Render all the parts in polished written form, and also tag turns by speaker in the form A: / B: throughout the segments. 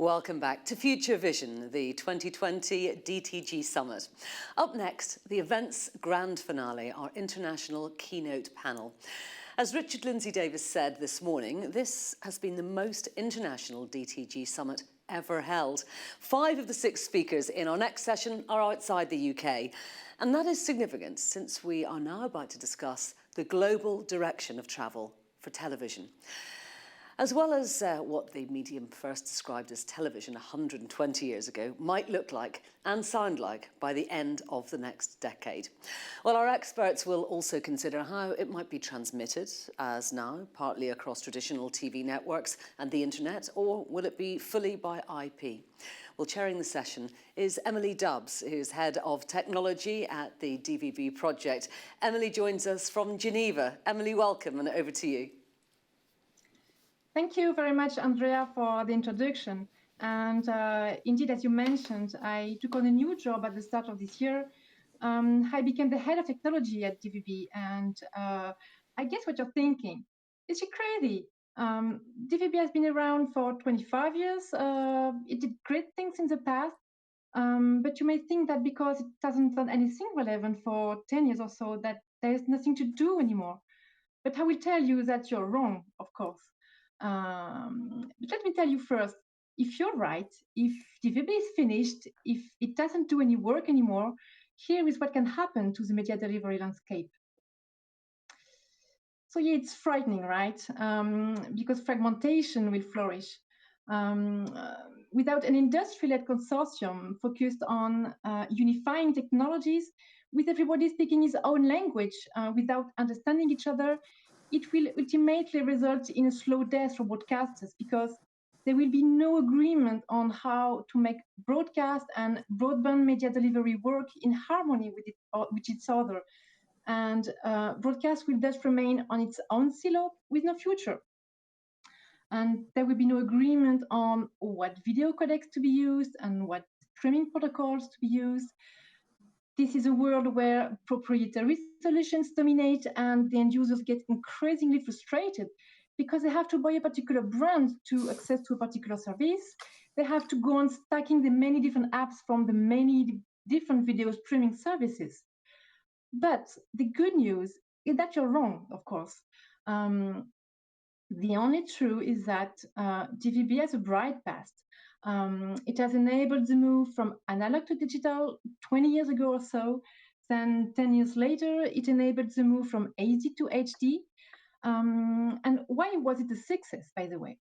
A: Welcome back to Future Vision, the 2020 DTG Summit. Up next, the event's grand finale, our international keynote panel. As Richard Lindsay-Davis said this morning, this has been the most international DTG Summit ever held. 5 of the 6 speakers in our next session are outside the UK. And that is significant since we are now about to discuss the global direction of travel for television. As well as what the medium first described as television 120 years ago might look like and sound like by the end of the next decade. Well, our experts will also consider how it might be transmitted as now, partly across traditional TV networks and the internet, or will it be fully by IP? Well, chairing the session is Emily Dubbs, who's Head of Technology at the DVB project. Emily joins us from Geneva. Emily, welcome, and over to you.
B: Thank you very much, Andrea, for the introduction. And indeed, as you mentioned, I took on a new job at the start of this year. I became the head of technology at DVB. And I guess what you're thinking, is she crazy? DVB has been around for 25 years. It did great things in the past. But you may think that because it hasn't done anything relevant for 10 years or so, that there's nothing to do anymore. But I will tell you that you're wrong, of course. But let me tell you first, if you're right, if DVB is finished, if it doesn't do any work anymore, here is what can happen to the media delivery landscape. So yeah, it's frightening, right? Because fragmentation will flourish. Without an industry-led consortium focused on unifying technologies, with everybody speaking his own language without understanding each other, it will ultimately result in a slow death for broadcasters because there will be no agreement on how to make broadcast and broadband media delivery work in harmony with each other. And broadcast will thus remain on its own silo with no future. And there will be no agreement on what video codecs to be used and what streaming protocols to be used. This is a world where proprietary solutions dominate and the end users get increasingly frustrated because they have to buy a particular brand to access to a particular service. They have to go on stacking the many different apps from the many different video streaming services. But the good news is that you're wrong, of course. The only true is that DVB has a bright past. It has enabled the move from analog to digital 20 years ago or so. Then 10 years later, it enabled the move from AD to HD. And why was it a success, by the way?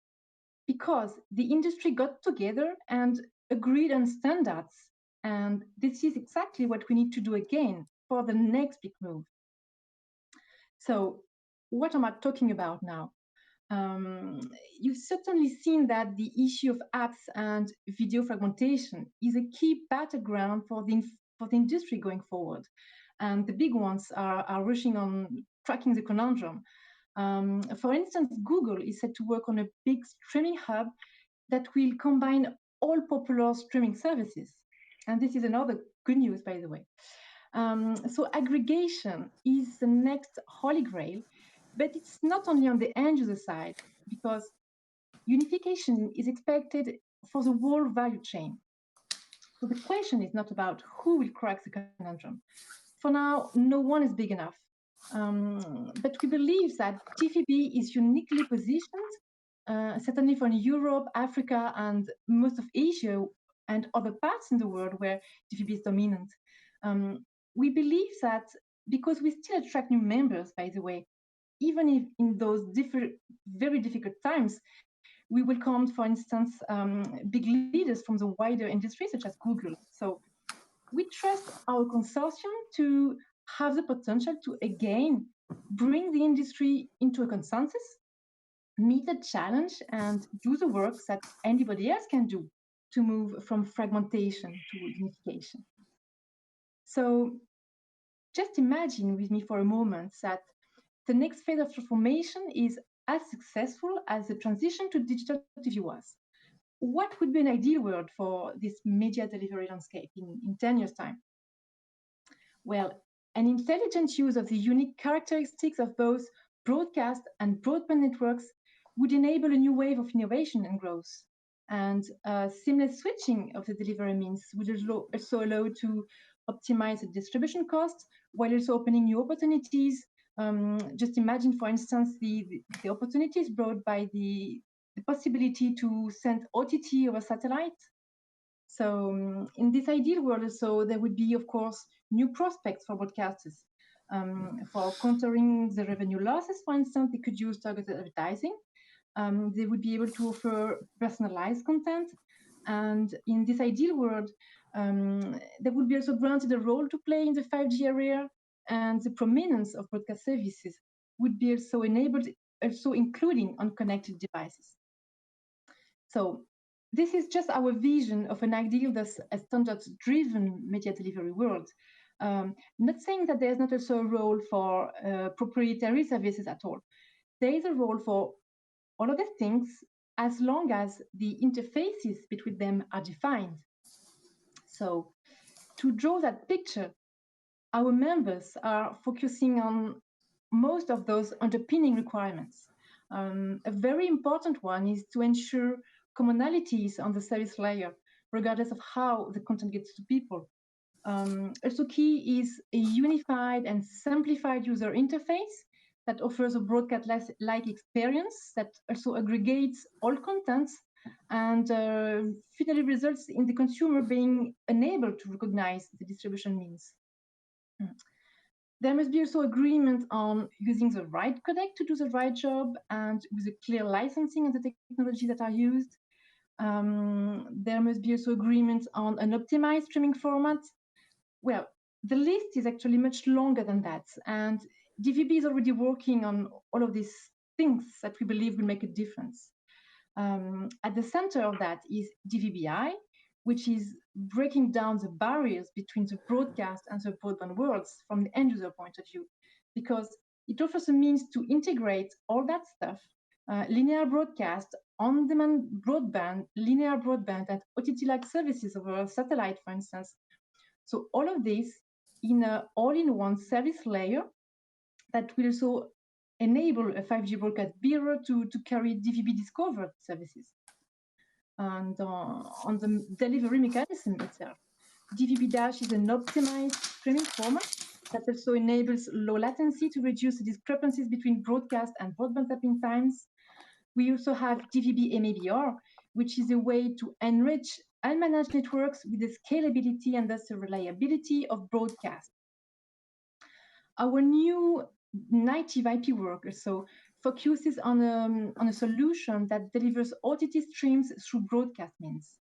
B: Because the industry got together and agreed on standards. And this is exactly what we need to do again for the next big move. So what am I talking about now? You've certainly seen that the issue of apps and video fragmentation is a key battleground for the industry going forward. And the big ones are rushing on cracking the conundrum. For instance, Google is set to work on a big streaming hub that will combine all popular streaming services. And this is another good news, by the way. So aggregation is the next holy grail. But it's not only on the end user side, because unification is expected for the whole value chain. So the question is not about who will crack the conundrum. For now, no one is big enough. But we believe that DVB is uniquely positioned, certainly for Europe, Africa, and most of Asia, and other parts in the world where DVB is dominant. We believe that because we still attract new members, by the way, even if in those very difficult times, we welcomed, for instance, big leaders from the wider industry, such as Google. So we trust our consortium to have the potential to, again, bring the industry into a consensus, meet the challenge, and do the work that anybody else can do to move from fragmentation to unification. So just imagine with me for a moment that the next phase of transformation is as successful as the transition to digital TV was. What would be an ideal world for this media delivery landscape in 10 years' time? Well, an intelligent use of the unique characteristics of both broadcast and broadband networks would enable a new wave of innovation and growth. And seamless switching of the delivery means would also allow to optimize the distribution costs while also opening new opportunities. Just imagine, for instance, the opportunities brought by the possibility to send OTT over satellite. So in this ideal world, also, there would be, of course, new prospects for broadcasters. For countering the revenue losses, for instance, they could use targeted advertising. They would be able to offer personalized content. And in this ideal world, they would be also granted a role to play in the 5G area, and the prominence of broadcast services would be also enabled, also including on connected devices. So this is just our vision of an ideal that's a standards-driven media delivery world. Not saying that there's not also a role for proprietary services at all. There is a role for all of these things as long as the interfaces between them are defined. So to draw that picture, our members are focusing on most of those underpinning requirements. A very important one is to ensure commonalities on the service layer, regardless of how the content gets to people. Also key is a unified and simplified user interface that offers a broadcast-like experience that also aggregates all contents and finally results in the consumer being unable to recognize the distribution means. There must be also agreement on using the right codec to do the right job and with a clear licensing of the technology that are used. There must be also agreement on an optimized streaming format. Well, the list is actually much longer than that. And DVB is already working on all of these things that we believe will make a difference. At the center of that is DVBI, which is breaking down the barriers between the broadcast and the broadband worlds from the end user point of view, because it offers a means to integrate all that stuff, linear broadcast, on-demand broadband, linear broadband, and OTT-like services over satellite, for instance. So all of this in an all-in-one service layer that will also enable a 5G broadcast bearer to carry DVB discovered services. And on the delivery mechanism itself, DVB Dash is an optimized streaming format that also enables low latency to reduce the discrepancies between broadcast and broadband tapping times. We also have DVB MEBR, which is a way to enrich unmanaged networks with the scalability and thus the reliability of broadcast. Our new native IP work also focuses on a solution that delivers OTT streams through broadcast means.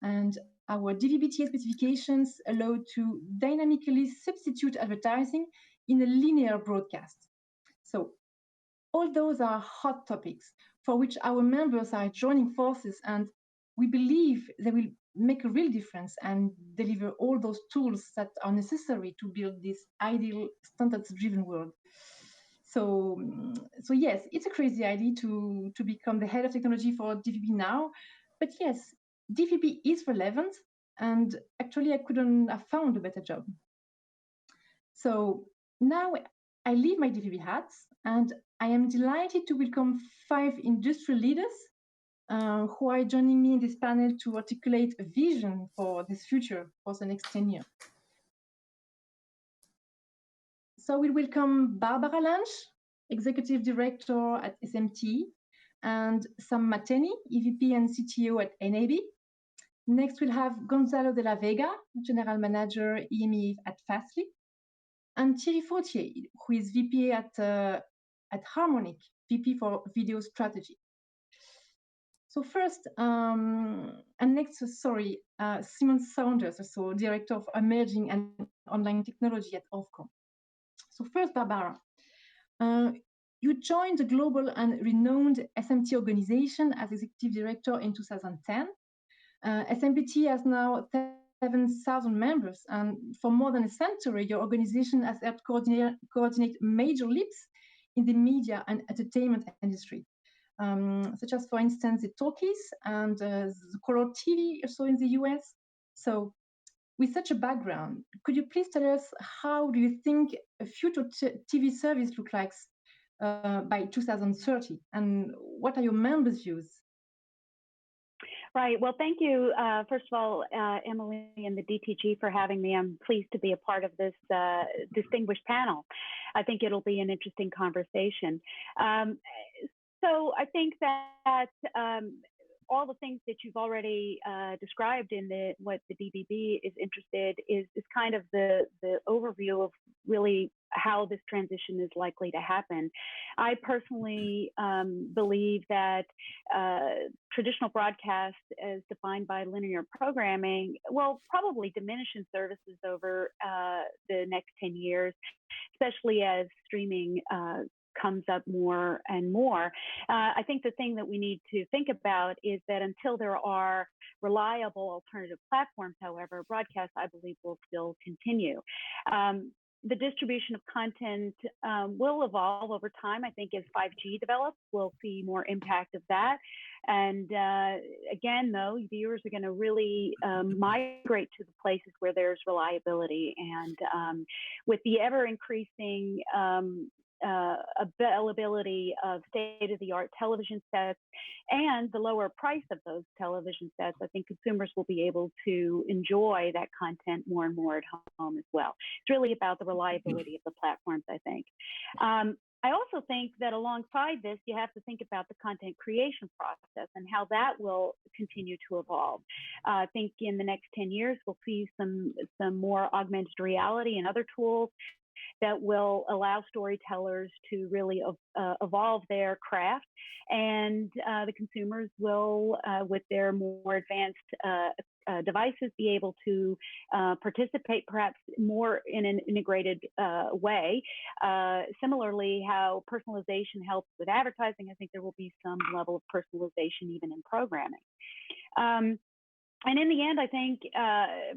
B: And our DVB-TS specifications allow to dynamically substitute advertising in a linear broadcast. So all those are hot topics for which our members are joining forces, and we believe they will make a real difference and deliver all those tools that are necessary to build this ideal standards-driven world. So yes, it's a crazy idea to become the head of technology for DVB now, but yes, DVB is relevant, and actually I couldn't have found a better job. So now I leave my DVB hats, and I am delighted to welcome 5 industry leaders who are joining me in this panel to articulate a vision for this future for the next 10 years. So we welcome Barbara Lange, Executive Director at SMPTE, and Sam Matheny, EVP and CTO at NAB. Next, we'll have Gonzalo de la Vega, General Manager EMEA at Fastly, and Thierry Fautier, who is VP at Harmonic, VP for Video Strategy. So first, and next, Simon Saunders, also Director of Emerging and Online Technology at Ofcom. So first, Barbara, you joined the global and renowned SMPTE organization as Executive Director in 2010. SMPTE has now 7,000 members, and for more than a century, your organization has helped coordinate major leaps in the media and entertainment industry, such as, for instance, the talkies and the color TV also in the US. So with such a background, could you please tell us how do you think a future TV service looks like by 2030, and what are your members' views?
C: Right. Well, thank you, first of all, Emily and the DTG for having me. I'm pleased to be a part of this distinguished panel. I think it'll be an interesting conversation. Um, so I think that all the things that you've already described in what the DBB is interested is kind of the overview of really how this transition is likely to happen. I personally believe that traditional broadcast as defined by linear programming will probably diminish in services over the next 10 years, especially as streaming comes up more and more. I think the thing that we need to think about is that until there are reliable alternative platforms, however, broadcast, I believe, will still continue. The distribution of content will evolve over time. I think as 5G develops, we'll see more impact of that. And again, though, viewers are going to really migrate to the places where there's reliability. And with the ever increasing availability of state-of-the-art television sets and the lower price of those television sets, I think consumers will be able to enjoy that content more and more at home as well. It's really about the reliability of the platforms, I think. I also think that alongside this, you have to think about the content creation process and how that will continue to evolve. I think in the next 10 years, we'll see some more augmented reality and other tools that will allow storytellers to really evolve their craft, and the consumers will, with their more advanced devices, be able to participate perhaps more in an integrated way. Similarly, how personalization helps with advertising, I think there will be some level of personalization even in programming. And in the end, I think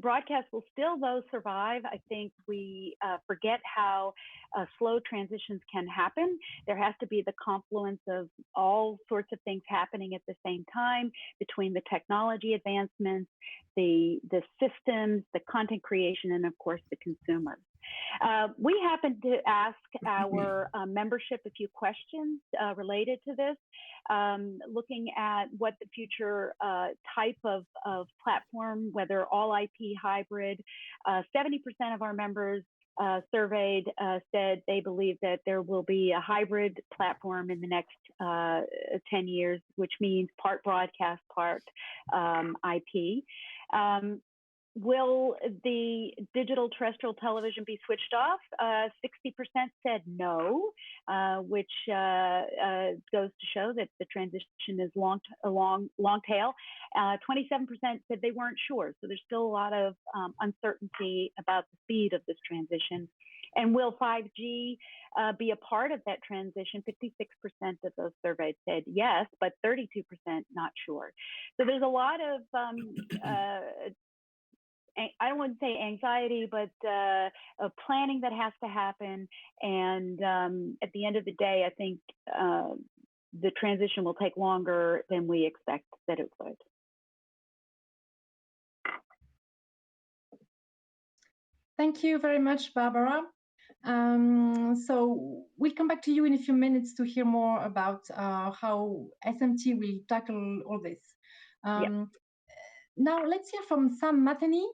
C: broadcast will still, though, survive. I think we forget how slow transitions can happen. There has to be the confluence of all sorts of things happening at the same time between the technology advancements, the systems, the content creation, and of course, the consumers. We happened to ask our membership a few questions related to this, looking at what the future type of platform, whether all IP, hybrid. 70% of our members surveyed said they believe that there will be a hybrid platform in the next 10 years, which means part broadcast, part IP. Will the digital terrestrial television be switched off? 60% said no, which goes to show that the transition is long tail. 27% said they weren't sure. So there's still a lot of uncertainty about the speed of this transition. And will 5G be a part of that transition? 56% of those surveyed said yes, but 32% not sure. So there's a lot of I don't want to say anxiety, but planning that has to happen. And at the end of the day, I think the transition will take longer than we expect that it would.
B: Thank you very much, Barbara. So we'll come back to you in a few minutes to hear more about how SMT will tackle all this. Now let's hear from Sam Matheny.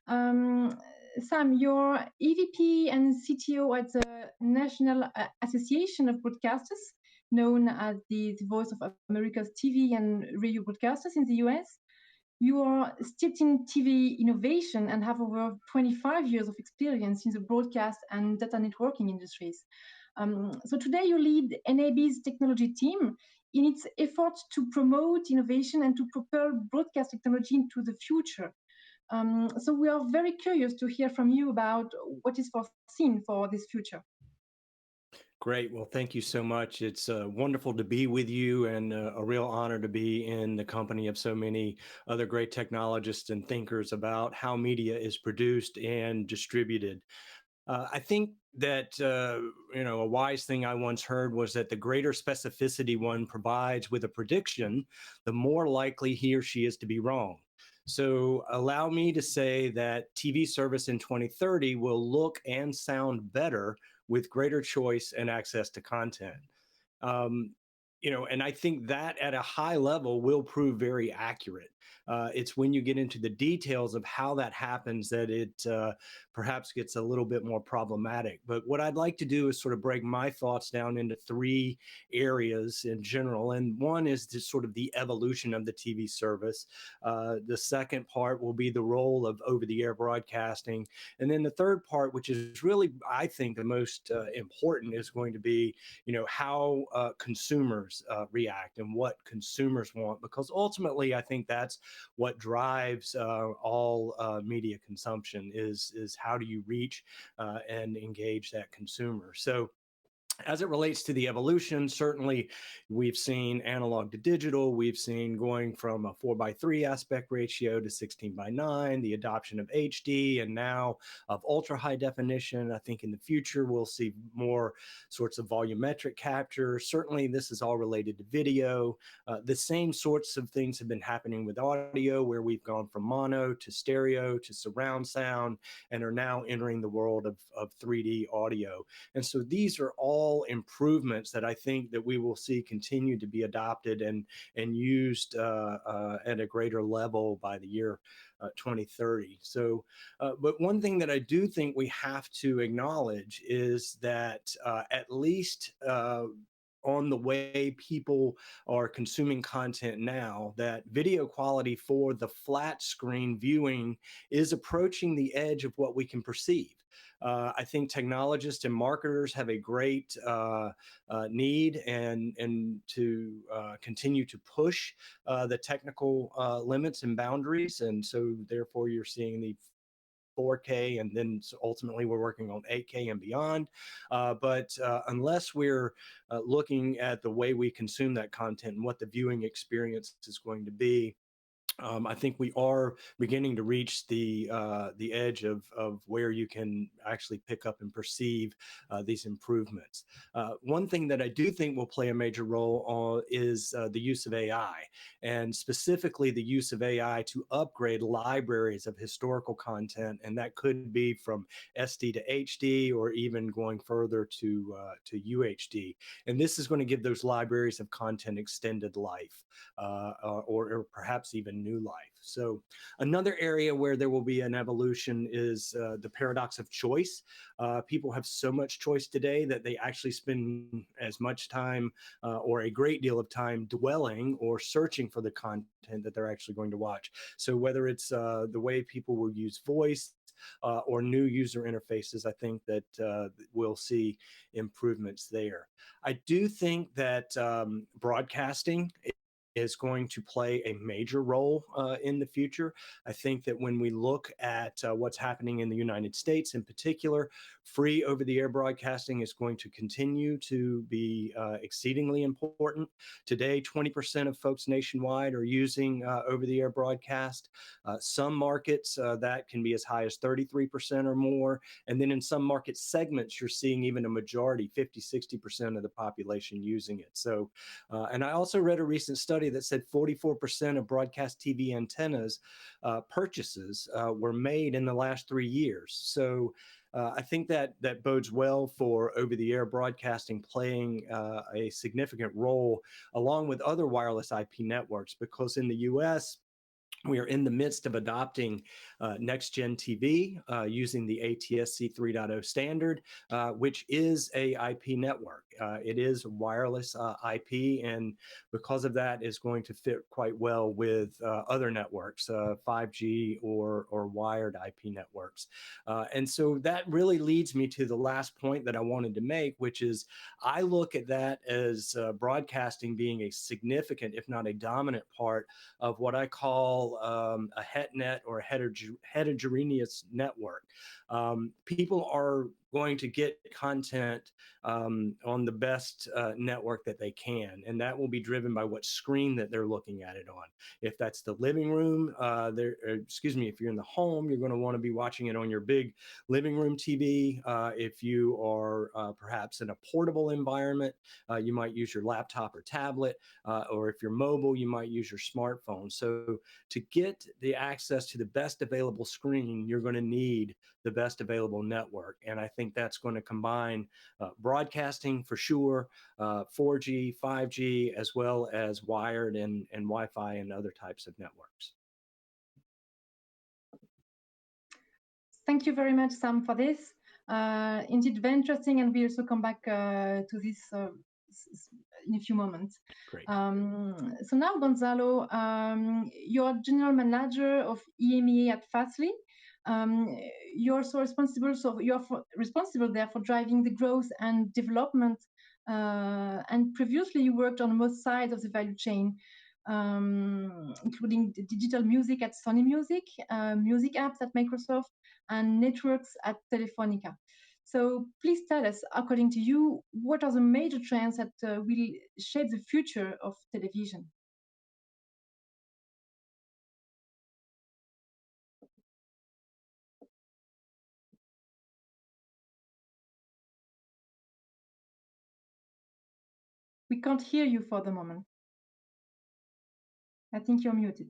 B: Sam, you're EVP and CTO at the National Association of Broadcasters, known as the Voice of America's TV and radio broadcasters in the US. You are steeped in TV innovation and have over 25 years of experience in the broadcast and data networking industries. So today you lead NAB's technology team in its efforts to promote innovation and to propel broadcast technology into the future. So we are very curious to hear from you about what is foreseen for this future.
D: Great. Well, thank you so much. It's wonderful to be with you and a real honor to be in the company of so many other great technologists and thinkers about how media is produced and distributed. I think that, a wise thing I once heard was that the greater specificity one provides with a prediction, the more likely he or she is to be wrong. So allow me to say that TV service in 2030 will look and sound better with greater choice and access to content. And I think that at a high level will prove very accurate. It's when you get into the details of how that happens that it perhaps gets a little bit more problematic. But what I'd like to do is sort of break my thoughts down into three areas in general. And one is just sort of the evolution of the TV service. The second part will be the role of over-the-air broadcasting. And then the third part, which is really, I think, the most important, is going to be, how consumers react and what consumers want, because ultimately, I think that's what drives all media consumption is how do you reach and engage that consumer. So as it relates to the evolution, certainly we've seen analog to digital. We've seen going from a 4:3 aspect ratio to 16:9, the adoption of HD, and now of ultra high definition. I think in the future, we'll see more sorts of volumetric capture. Certainly, this is all related to video. The same sorts of things have been happening with audio, where we've gone from mono to stereo to surround sound and are now entering the world of 3D audio. And so these are all improvements that I think that we will see continue to be adopted and used at a greater level by the year 2030. So, but one thing that I do think we have to acknowledge is that at least on the way people are consuming content now, that video quality for the flat screen viewing is approaching the edge of what we can perceive. I think technologists and marketers have a great need and to continue to push the technical limits and boundaries. And so therefore you're seeing the 4K, and then ultimately we're working on 8K and beyond. But unless we're looking at the way we consume that content and what the viewing experience is going to be, I think we are beginning to reach the edge of where you can actually pick up and perceive these improvements. One thing that I do think will play a major role is the use of AI, and specifically the use of AI to upgrade libraries of historical content, and that could be from SD to HD or even going further to UHD. And this is going to give those libraries of content extended life, or perhaps even new life. So another area where there will be an evolution is the paradox of choice. People have so much choice today that they actually spend as much time or a great deal of time dwelling or searching for the content that they're actually going to watch. So whether it's the way people will use voice or new user interfaces, I think that we'll see improvements there. I do think that broadcasting is going to play a major role in the future. I think that when we look at what's happening in the United States in particular, free over-the-air broadcasting is going to continue to be exceedingly important. Today, 20% of folks nationwide are using over-the-air broadcast. Some markets, that can be as high as 33% or more. And then in some market segments, you're seeing even a majority, 50, 60% of the population using it. So, and I also read a recent study that said 44% of broadcast TV antennas purchases were made in the last 3 years. So I think that bodes well for over-the-air broadcasting playing a significant role along with other wireless IP networks, because in the US, we are in the midst of adopting next-gen TV using the ATSC 3.0 standard, which is a IP network. It is wireless IP, and because of that, is going to fit quite well with other networks, 5G or wired IP networks. And so that really leads me to the last point that I wanted to make, which is I look at that as broadcasting being a significant, if not a dominant part of what I call a HETnet or a heterogeneous network. People are going to get content on the best network that they can, and that will be driven by what screen that they're looking at it on. If that's the living room, if you're in the home, you're going to want to be watching it on your big living room TV. If you are perhaps in a portable environment, you might use your laptop or tablet, or if you're mobile, you might use your smartphone. So to get the access to the best available screen, you're going to need the best available network. And I think that's going to combine broadcasting for sure, 4G, 5G, as well as wired and Wi-Fi and other types of networks.
B: thank you very much, Sam, for this. Indeed, very interesting, and we also come back to this in a few moments.
D: Great.
B: So now, Gonzalo, you're general manager of EMEA at Fastly. You're also responsible, so you're responsible there for driving the growth and development. And previously, you worked on most sides of the value chain, including the digital music at Sony Music, music apps at Microsoft, and networks at Telefonica. So please tell us, according to you, what are the major trends that will shape the future of television? We can't hear you for the moment. I think you're muted.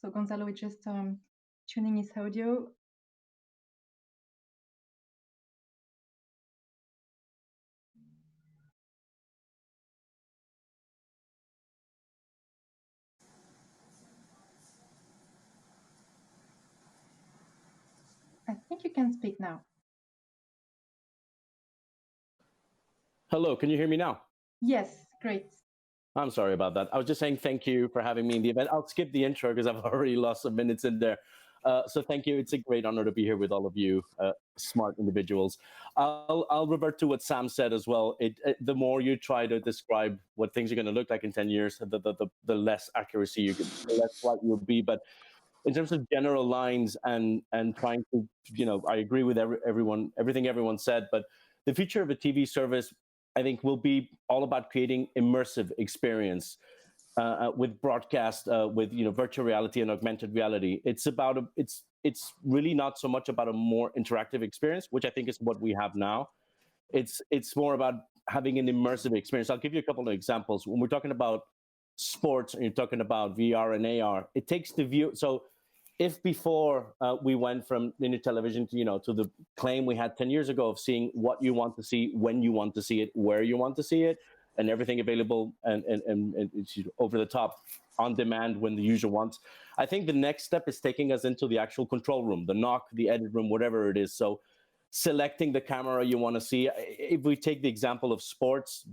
B: So Gonzalo is just tuning his audio. I think you can speak now.
E: Hello, can you hear me now?
B: Yes, great.
E: I'm sorry about that. I was just saying thank you for having me in the event. I'll skip the intro because I've already lost some minutes in there. So thank you. It's a great honor to be here with all of you, smart individuals. I'll revert to what Sam said as well. The more you try to describe what things are going to look like in 10 years, the less accuracy you get, the less right you'll be. But in terms of general lines and trying to, I agree with everything everyone said. But the future of a TV service, I think, will be all about creating immersive experience with broadcast, with virtual reality and augmented reality. It's about it's really not so much about a more interactive experience, which I think is what we have now. It's more about having an immersive experience. I'll give you a couple of examples. When we're talking about sports and you're talking about VR and AR, it takes the view. So if before we went from linear television to the claim we had 10 years ago of seeing what you want to see, when you want to see it, where you want to see it, and everything available and over the top, on demand when the user wants, I think the next step is taking us into the actual control room, the NOC, the edit room, whatever it is. So selecting the camera you want to see. If we take the example of sports,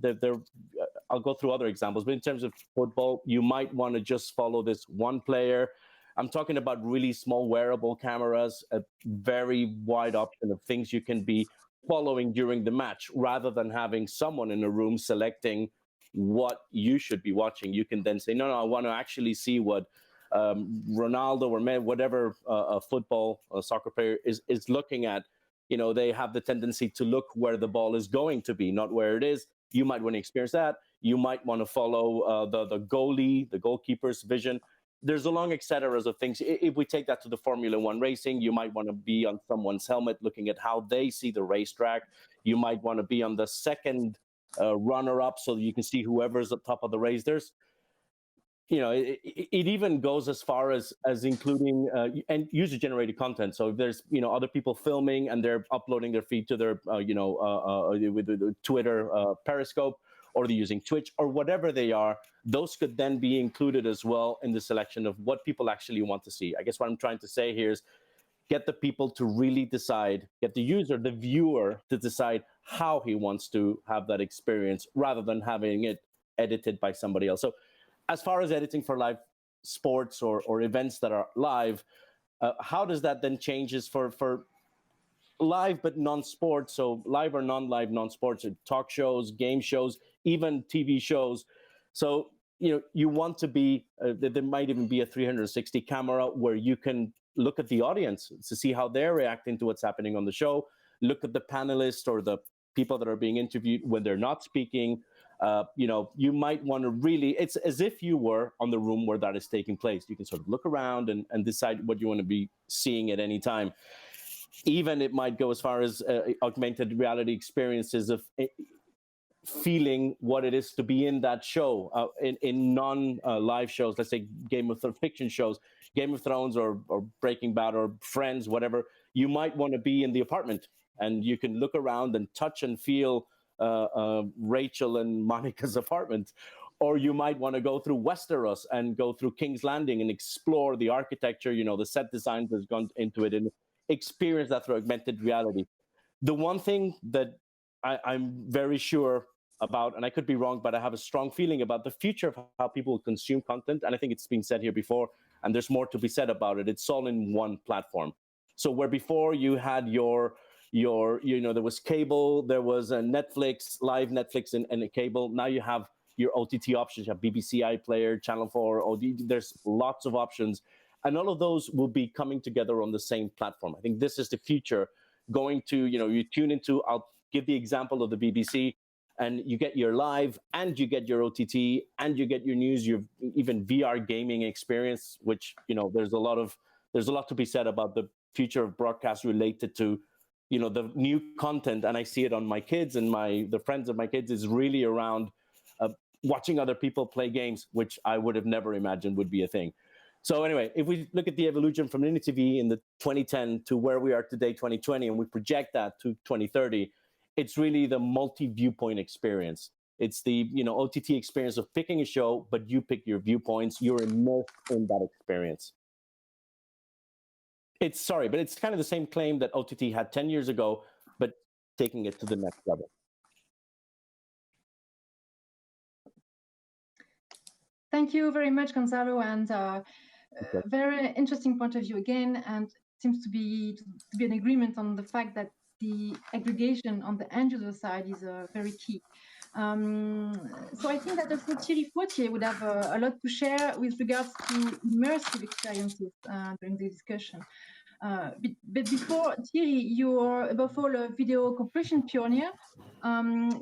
E: I'll go through other examples, but in terms of football, you might want to just follow this one player. I'm talking about really small wearable cameras, a very wide option of things you can be following during the match, rather than having someone in a room selecting what you should be watching. You can then say, no, I want to actually see what Ronaldo or whatever football soccer player is looking at. They have the tendency to look where the ball is going to be, not where it is. You might want to experience that. You might want to follow the goalie, the goalkeeper's vision. There's a long et cetera of things. If we take that to the Formula One racing, you might want to be on someone's helmet looking at how they see the racetrack. You might want to be on the second runner-up so that you can see whoever's at the top of the race. There's, it even goes as far as including and user-generated content. So if there's, other people filming and they're uploading their feed to their, with the Twitter Periscope, or they're using Twitch or whatever they are, those could then be included as well in the selection of what people actually want to see. I guess what I'm trying to say here is get the people to really decide, get the user, the viewer, to decide how he wants to have that experience rather than having it edited by somebody else. So as far as editing for live sports or events that are live, how does that then changes for live but non-sports, so live or non-live, non-sports, talk shows, game shows, even TV shows. So, you want to be, there might even be a 360 camera where you can look at the audience to see how they're reacting to what's happening on the show, look at the panelists or the people that are being interviewed when they're not speaking. You might want to really, it's as if you were on the room where that is taking place. You can sort of look around and decide what you want to be seeing at any time. Even it might go as far as augmented reality experiences of feeling what it is to be in that show. In non-live shows, let's say fiction shows, Game of Thrones or Breaking Bad or Friends, whatever, you might want to be in the apartment and you can look around and touch and feel Rachel and Monica's apartment. Or you might want to go through Westeros and go through King's Landing and explore the architecture, the set design that's gone into it, and experience that through augmented reality. The one thing that I'm very sure about, and I could be wrong, but I have a strong feeling about the future of how people consume content, and I think it's been said here before, and there's more to be said about it. It's all in one platform. So where before you had your there was cable, there was a Netflix, live Netflix and a cable. Now you have your OTT options. You have BBC iPlayer, Channel 4, OD. There's lots of options. And all of those will be coming together on the same platform. I think this is the future. Going to, you tune into, I'll give the example of the BBC, and you get your live, and you get your OTT, and you get your news, your even VR gaming experience, which, there's a lot to be said about the future of broadcast related to, the new content. And I see it on my kids, and the friends of my kids is really around watching other people play games, which I would have never imagined would be a thing. So anyway, if we look at the evolution from linear TV in the 2010 to where we are today, 2020, and we project that to 2030, it's really the multi-viewpoint experience. It's the OTT experience of picking a show, but you pick your viewpoints. You're immersed in that experience. It's kind of the same claim that OTT had 10 years ago, but taking it to the next level.
B: Thank you very much, Gonzalo, and very interesting point of view again, and seems to be an agreement on the fact that the aggregation on the end user side is very key. So I think that also Thierry Fautier would have a lot to share with regards to immersive experiences during the discussion. But before, Thierry, you're above all a video compression pioneer.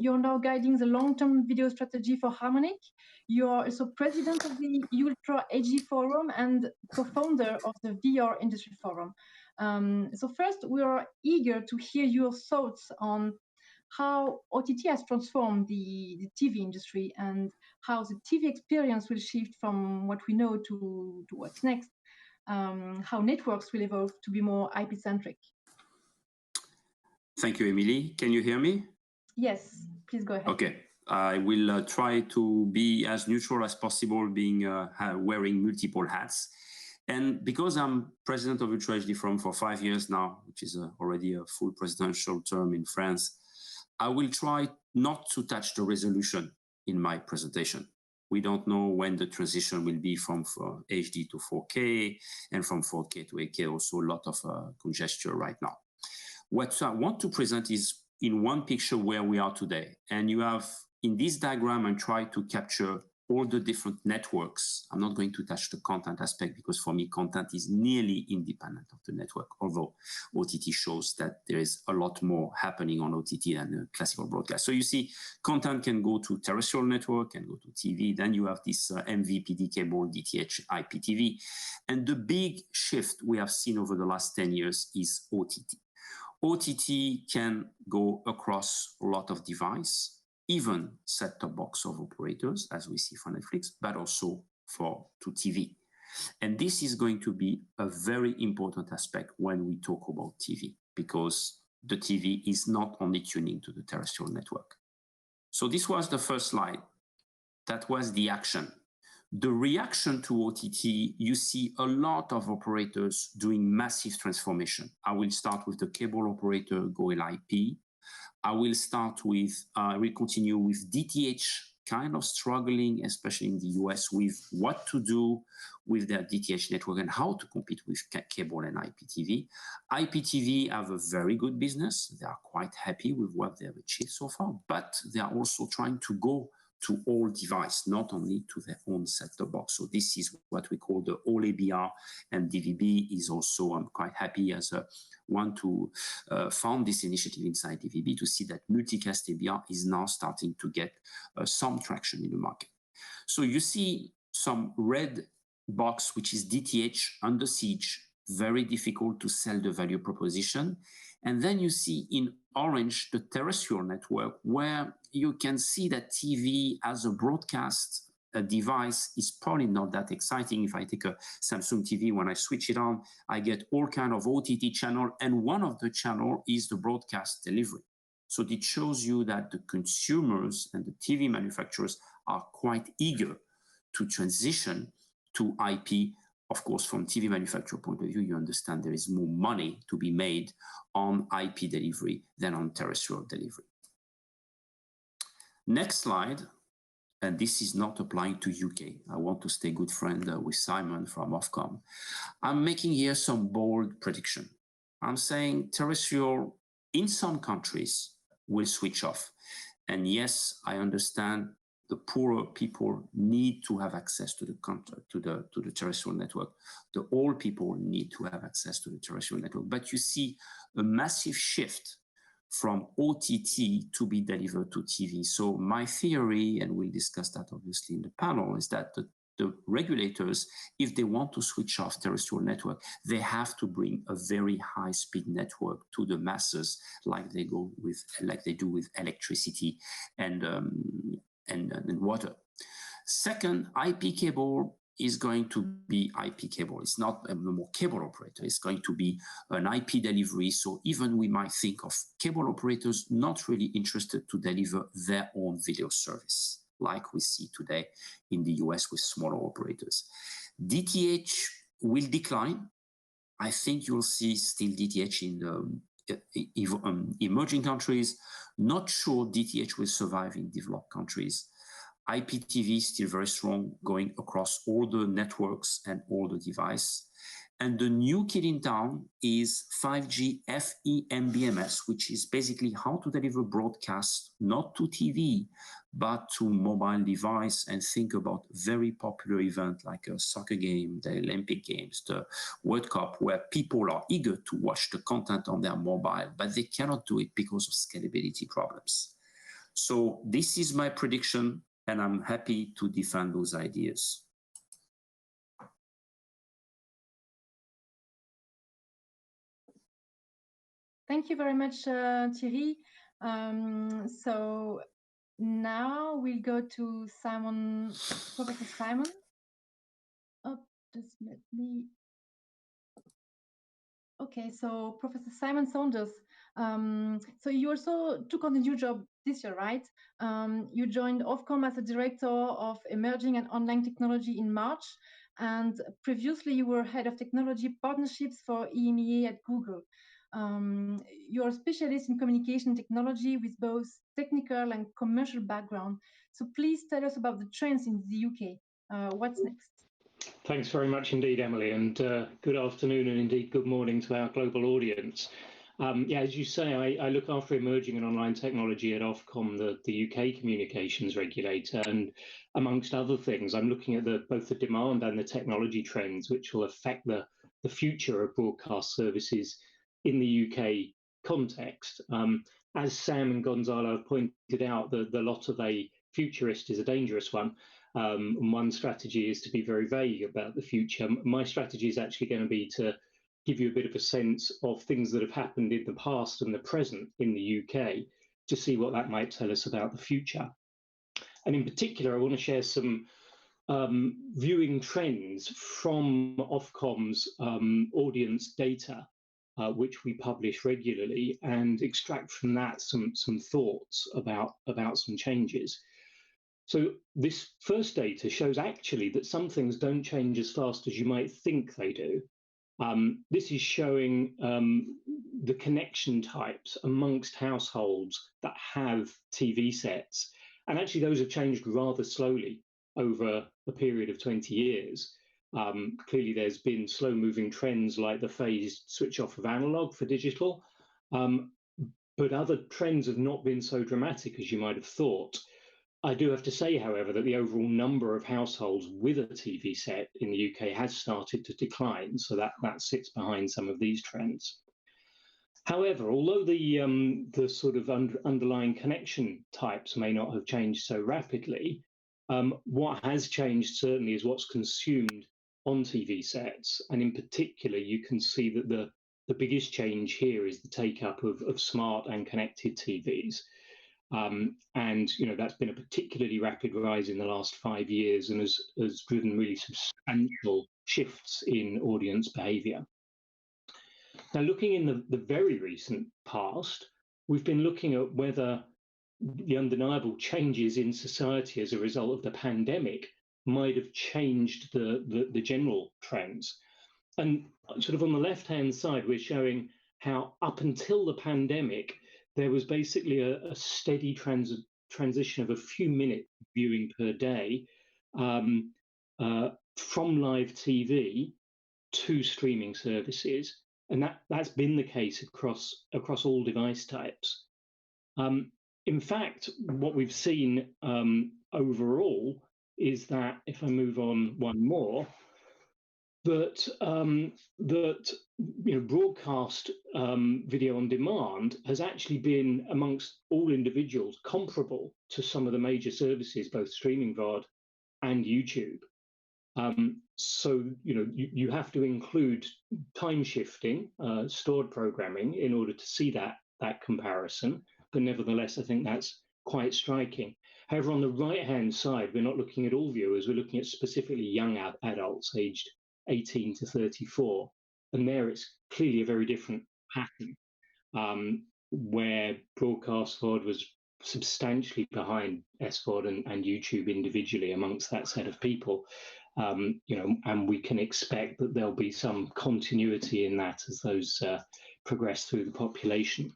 B: You're now guiding the long-term video strategy for Harmonic. You are also president of the Ultra HD Forum and co-founder of the VR Industry Forum. So first, we are eager to hear your thoughts on how OTT has transformed the TV industry and how the TV experience will shift from what we know to what's next, how networks will evolve to be more IP-centric.
F: Thank you, Emily. Can you hear me?
B: Yes, please go ahead.
F: Okay. I will try to be as neutral as possible, being wearing multiple hats. And because I'm president of Ultra HD Forum for 5 years now, which is already a full presidential term in France, I will try not to touch the resolution in my presentation. We don't know when the transition will be from HD to 4K and from 4K to 8K, also a lot of conjecture right now. What I want to present is in one picture where we are today. And you have, in this diagram, I try to capture all the different networks. I'm not going to touch the content aspect because for me, content is nearly independent of the network, although OTT shows that there is a lot more happening on OTT than classical broadcast. So you see, content can go to terrestrial network, can go to TV. Then you have this MVPD cable, DTH, IPTV. And the big shift we have seen over the last 10 years is OTT. OTT can go across a lot of devices, even set-top box of operators, as we see for Netflix, but also to TV. And this is going to be a very important aspect when we talk about TV, because the TV is not only tuning to the terrestrial network. So this was the first slide. That was the action. The reaction to OTT, you see a lot of operators doing massive transformation. I will start with the cable operator going IP. I will continue with DTH kind of struggling, especially in the US, with what to do with their DTH network and how to compete with cable and IPTV. IPTV have a very good business. They are quite happy with what they have achieved so far, but they are also trying to go to all devices, not only to their own set-top box. So this is what we call the all ABR, and DVB is also, I'm quite happy as one to found this initiative inside DVB to see that multicast ABR is now starting to get some traction in the market. So you see some red box, which is DTH under siege, very difficult to sell the value proposition. And then you see in orange the terrestrial network, where you can see that TV as a broadcast device is probably not that exciting. If I take a Samsung TV, when I switch it on, I get all kind of OTT channel, and one of the channel is the broadcast delivery. So it shows you that the consumers and the TV manufacturers are quite eager to transition to IP. Of course, from TV manufacturer point of view, you understand there is more money to be made on IP delivery than on terrestrial delivery. Next slide. And this is not applying to UK. I want to stay good friend with Simon from Ofcom. I'm making here some bold prediction. I'm saying terrestrial in some countries will switch off. And yes, I understand the poorer people need to have access to the terrestrial network. The old people need to have access to the terrestrial network. But you see a massive shift from OTT to be delivered to TV. So my theory, and we'll discuss that obviously in the panel, is that the regulators, if they want to switch off terrestrial network, they have to bring a very high-speed network to the masses, like they do with electricity and water. Second, IP cable is going to be IP cable. It's not a more cable operator. It's going to be an IP delivery. So even we might think of cable operators not really interested to deliver their own video service, like we see today in the US with smaller operators. DTH will decline. I think you'll see still DTH in the emerging countries. Not sure DTH will survive in developed countries. IPTV is still very strong, going across all the networks and all the devices. And the new kid in town is 5G FEMBMS, which is basically how to deliver broadcast, not to TV, but to mobile device. And think about very popular event like a soccer game, the Olympic Games, the World Cup, where people are eager to watch the content on their mobile, but they cannot do it because of scalability problems. So this is my prediction, and I'm happy to defend those ideas.
B: Thank you very much, Thierry. So now we'll go to Simon, Professor Simon. Oh, just let me. Okay, so Professor Simon Saunders. So you also took on a new job this year, right? You joined Ofcom as a director of emerging and online technology in March, and previously you were head of technology partnerships for EMEA at Google. You're a specialist in communication technology with both technical and commercial background. So please tell us about the trends in the UK. What's next?
G: Thanks very much indeed, Emily, and good afternoon and indeed good morning to our global audience. Yeah, as you say, I look after emerging and online technology at Ofcom, the UK communications regulator, and amongst other things, I'm looking at both the demand and the technology trends which will affect the future of broadcast services in the UK context. As Sam and Gonzalo have pointed out, the lot of a futurist is a dangerous one. One strategy is to be very vague about the future. My strategy is actually going to be to give you a bit of a sense of things that have happened in the past and the present in the UK to see what that might tell us about the future. And in particular, I want to share some viewing trends from Ofcom's audience data, which we publish regularly, and extract from that some thoughts about some changes. So this first data shows actually that some things don't change as fast as you might think they do. This is showing the connection types amongst households that have TV sets. And actually those have changed rather slowly over a period of 20 years. Clearly there's been slow moving trends like the phased switch off of analog for digital. But other trends have not been so dramatic as you might have thought. I do have to say, however, that the overall number of households with a TV set in the UK has started to decline, so that sits behind some of these trends. However, although the sort of underlying connection types may not have changed so rapidly, what has changed certainly is what's consumed on TV sets, and in particular, you can see that the biggest change here is the take-up of smart and connected TVs. And that's been a particularly rapid rise in the last 5 years and has driven really substantial shifts in audience behavior. Now, looking in the very recent past, we've been looking at whether the undeniable changes in society as a result of the pandemic might have changed the general trends. And sort of on the left-hand side, we're showing how up until the pandemic, there was basically a steady transition of a few minutes viewing per day from live TV to streaming services. And that's been the case across all device types. In fact, what we've seen overall is that, if I move on one more, that broadcast video on demand has actually been, amongst all individuals, comparable to some of the major services, both streaming VOD and YouTube. So you have to include time shifting, stored programming, in order to see that comparison. But nevertheless, I think that's quite striking. However, on the right-hand side, we're not looking at all viewers. We're looking at specifically young adults aged 18 to 34. And there it's clearly a very different pattern, where broadcast VOD was substantially behind SVOD and YouTube individually amongst that set of people. And we can expect that there'll be some continuity in that as those progress through the population.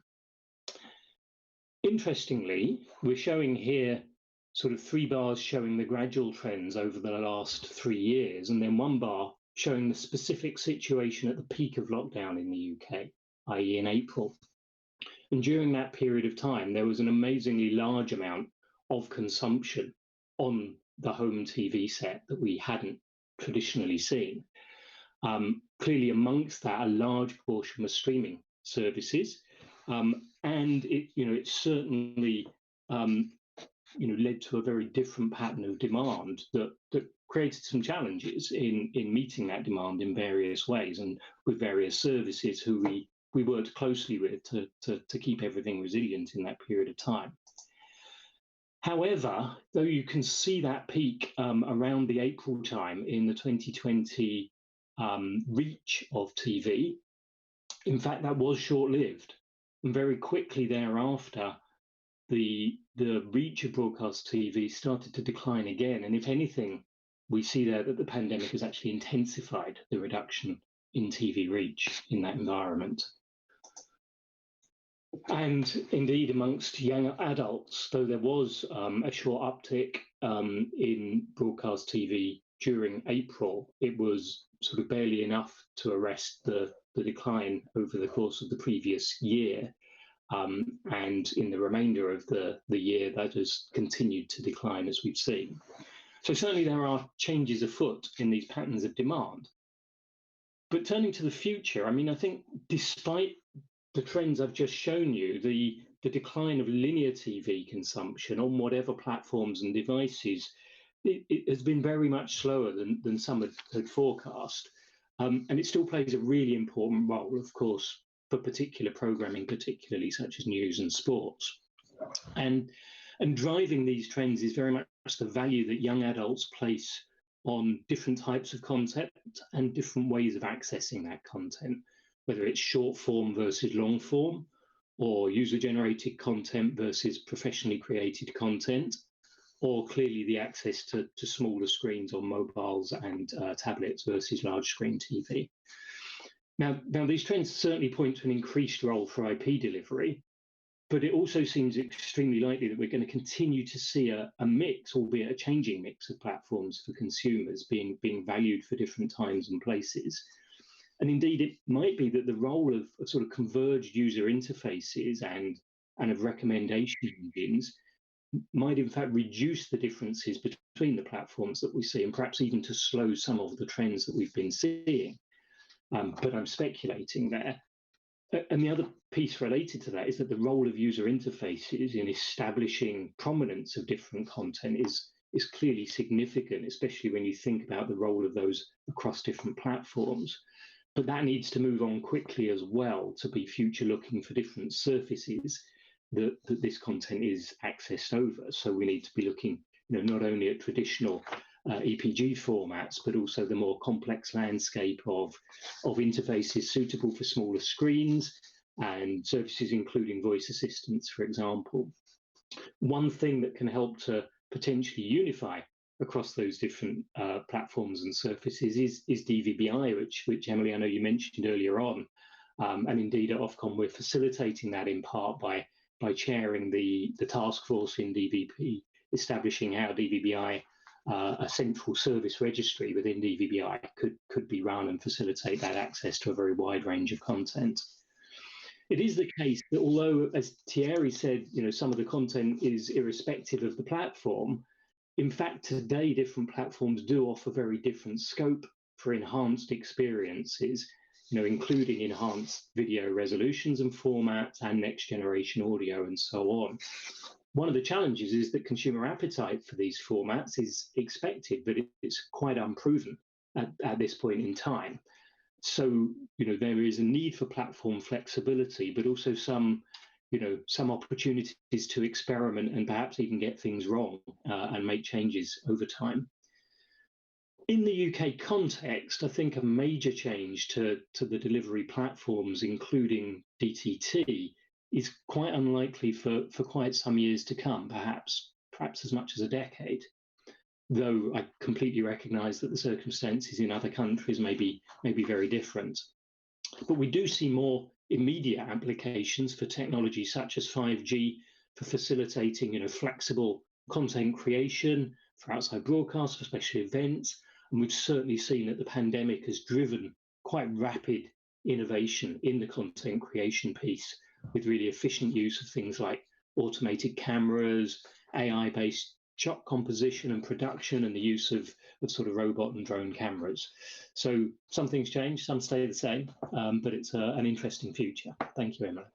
G: Interestingly, we're showing here sort of 3 bars showing the gradual trends over the last 3 years, and then 1 bar showing the specific situation at the peak of lockdown in the UK, i.e. in April. And during that period of time, there was an amazingly large amount of consumption on the home TV set that we hadn't traditionally seen. Clearly amongst that, a large portion was streaming services. And it certainly led to a very different pattern of demand that created some challenges in meeting that demand in various ways, and with various services who we worked closely with to keep everything resilient in that period of time. However, though you can see that peak around the April time in the 2020 reach of TV, in fact, that was short-lived. And very quickly thereafter, the reach of broadcast TV started to decline again. And if anything, we see there that the pandemic has actually intensified the reduction in TV reach in that environment. And indeed, amongst young adults, though there was a short uptick in broadcast TV during April, it was sort of barely enough to arrest the decline over the course of the previous year. And in the remainder of the year, that has continued to decline, as we've seen. So certainly there are changes afoot in these patterns of demand. But turning to the future, I mean, I think despite the trends I've just shown you, the decline of linear TV consumption on whatever platforms and devices, it has been very much slower than some had forecast. And it still plays a really important role, of course, for particular programming, particularly such as news and sports. And driving these trends is very much the value that young adults place on different types of content and different ways of accessing that content, whether it's short form versus long form, or user-generated content versus professionally created content, or clearly the access to smaller screens on mobiles and tablets versus large screen TV. Now, these trends certainly point to an increased role for IP delivery, but it also seems extremely likely that we're going to continue to see a mix, albeit a changing mix of platforms for consumers being valued for different times and places. And indeed, it might be that the role of sort of converged user interfaces and of recommendation engines might in fact reduce the differences between the platforms that we see, and perhaps even to slow some of the trends that we've been seeing. But I'm speculating there. And the other piece related to that is that the role of user interfaces in establishing prominence of different content is clearly significant, especially when you think about the role of those across different platforms. but that needs to move on quickly as well to be future looking for different surfaces that this content is accessed over. So we need to be looking, not only at traditional EPG formats, but also the more complex landscape of interfaces suitable for smaller screens and services including voice assistants, for example. One thing that can help to potentially unify across those different platforms and surfaces is DVBI, which Emily, I know you mentioned earlier on. And indeed at Ofcom, we're facilitating that in part by chairing the task force in DVP, establishing how DVBI, a central service registry within DVBI, could be run and facilitate that access to a very wide range of content. It is the case that although, as Thierry said, some of the content is irrespective of the platform, in fact, today, different platforms do offer very different scope for enhanced experiences, including enhanced video resolutions and formats and next generation audio and so on. One of the challenges is that consumer appetite for these formats is expected, but it's quite unproven at this point in time. So, there is a need for platform flexibility, but also some opportunities to experiment and perhaps even get things wrong and make changes over time. In the UK context, I think a major change to the delivery platforms, including DTT, is quite unlikely for quite some years to come, perhaps as much as a decade. Though I completely recognise that the circumstances in other countries may be very different. But we do see more immediate applications for technology such as 5G for facilitating, flexible content creation for outside broadcasts, for special events. And we've certainly seen that the pandemic has driven quite rapid innovation in the content creation piece with really efficient use of things like automated cameras, AI-based shot composition and production, and the use of sort of robot and drone cameras. So some things change, some stay the same, but it's an interesting future. Thank you, Emily.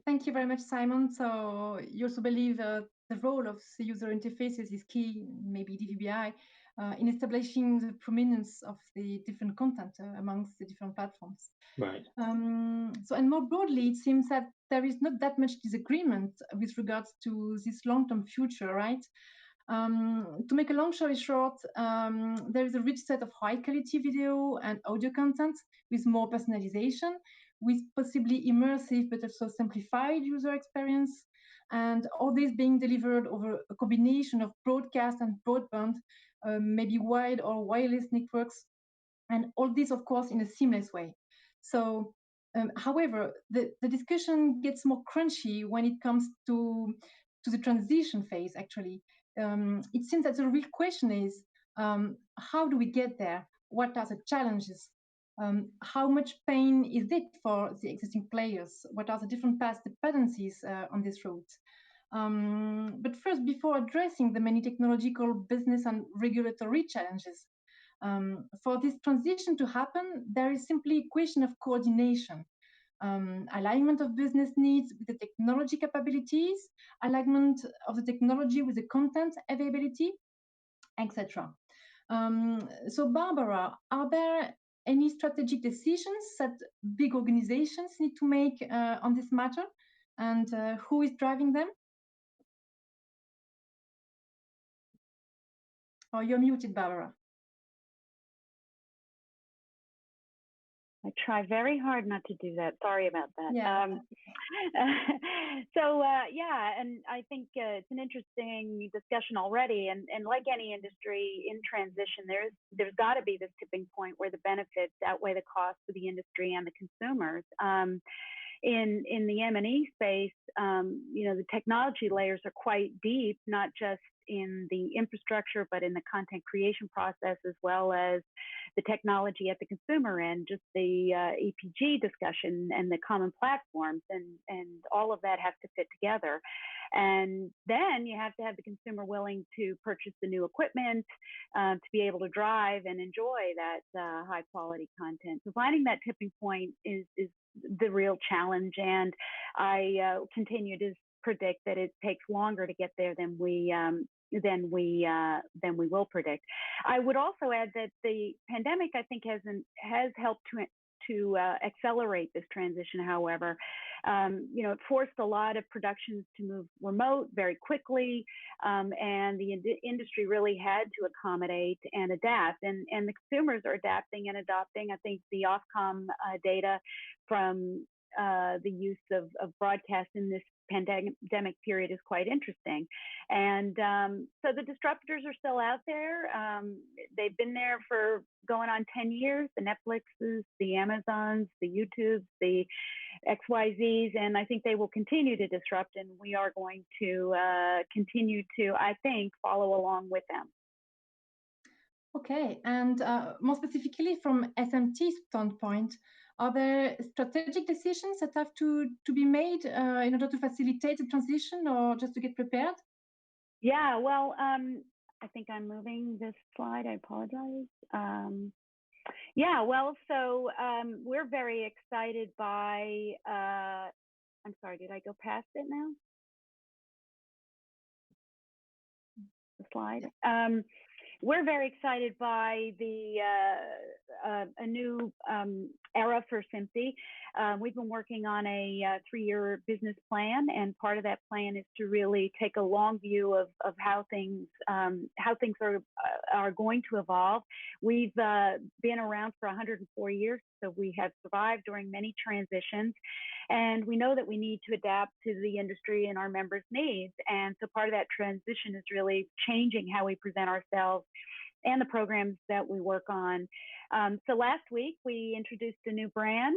B: Thank you very much, Simon. So you also believe the role of the user interfaces is key, maybe DVBI, in establishing the prominence of the different content amongst the different platforms.
G: Right.
B: And more broadly, it seems that there is not that much disagreement with regards to this long-term future, right? To make a long story short, there is a rich set of high-quality video and audio content with more personalization, with possibly immersive but also simplified user experience, and all this being delivered over a combination of broadcast and broadband, maybe wide or wireless networks, and all this, of course, in a seamless way. So, however, the discussion gets more crunchy when it comes to the transition phase, actually. It seems that the real question is, how do we get there? What are the challenges? How much pain is it for the existing players? What are the different past dependencies on this route? But first, before addressing the many technological, business, and regulatory challenges, for this transition to happen, there is simply a question of coordination. Alignment of business needs with the technology capabilities, alignment of the technology with the content availability, etc. So Barbara, are there any strategic decisions that big organizations need to make on this matter, and who is driving them? Oh, you're muted, Barbara.
C: I try very hard not to do that. Sorry about that.
B: Yeah.
C: Yeah, and I think it's an interesting discussion already. And like any industry in transition, there's got to be this tipping point where the benefits outweigh the costs for the industry and the consumers. In the M&E space, the technology layers are quite deep, not just in the infrastructure, but in the content creation process, as well as the technology at the consumer end, just the EPG discussion and the common platforms, and all of that has to fit together. And then you have to have the consumer willing to purchase the new equipment to be able to drive and enjoy that high quality content. So finding that tipping point is the real challenge, and I continue to predict that it takes longer to get there than we than we will predict. I would also add that the pandemic, I think, has helped to accelerate this transition. However, it forced a lot of productions to move remote very quickly, and the industry really had to accommodate and adapt. And the consumers are adapting and adopting. I think the Ofcom data from the use of broadcast in this pandemic period is quite interesting. And so the disruptors are still out there. They've been there for going on 10 years, the Netflixes, the Amazons, the YouTubes, the XYZs, and I think they will continue to disrupt, and we are going to continue to, I think, follow along with them.
B: Okay, and more specifically from SMT standpoint, are there strategic decisions that have to be made in order to facilitate the transition or just to get prepared?
C: Yeah, well, I think I'm moving this slide. I apologize. Yeah, well, so we're very excited by, I'm sorry, did I go past it now? The slide. We're very excited by a new era for SMPTE. We've been working on a 3-year business plan, and part of that plan is to really take a long view of how things are going to evolve. We've been around for 104 years, so we have survived during many transitions, and we know that we need to adapt to the industry and our members' needs. And so part of that transition is really changing how we present ourselves and the programs that we work on. So last week, we introduced a new brand.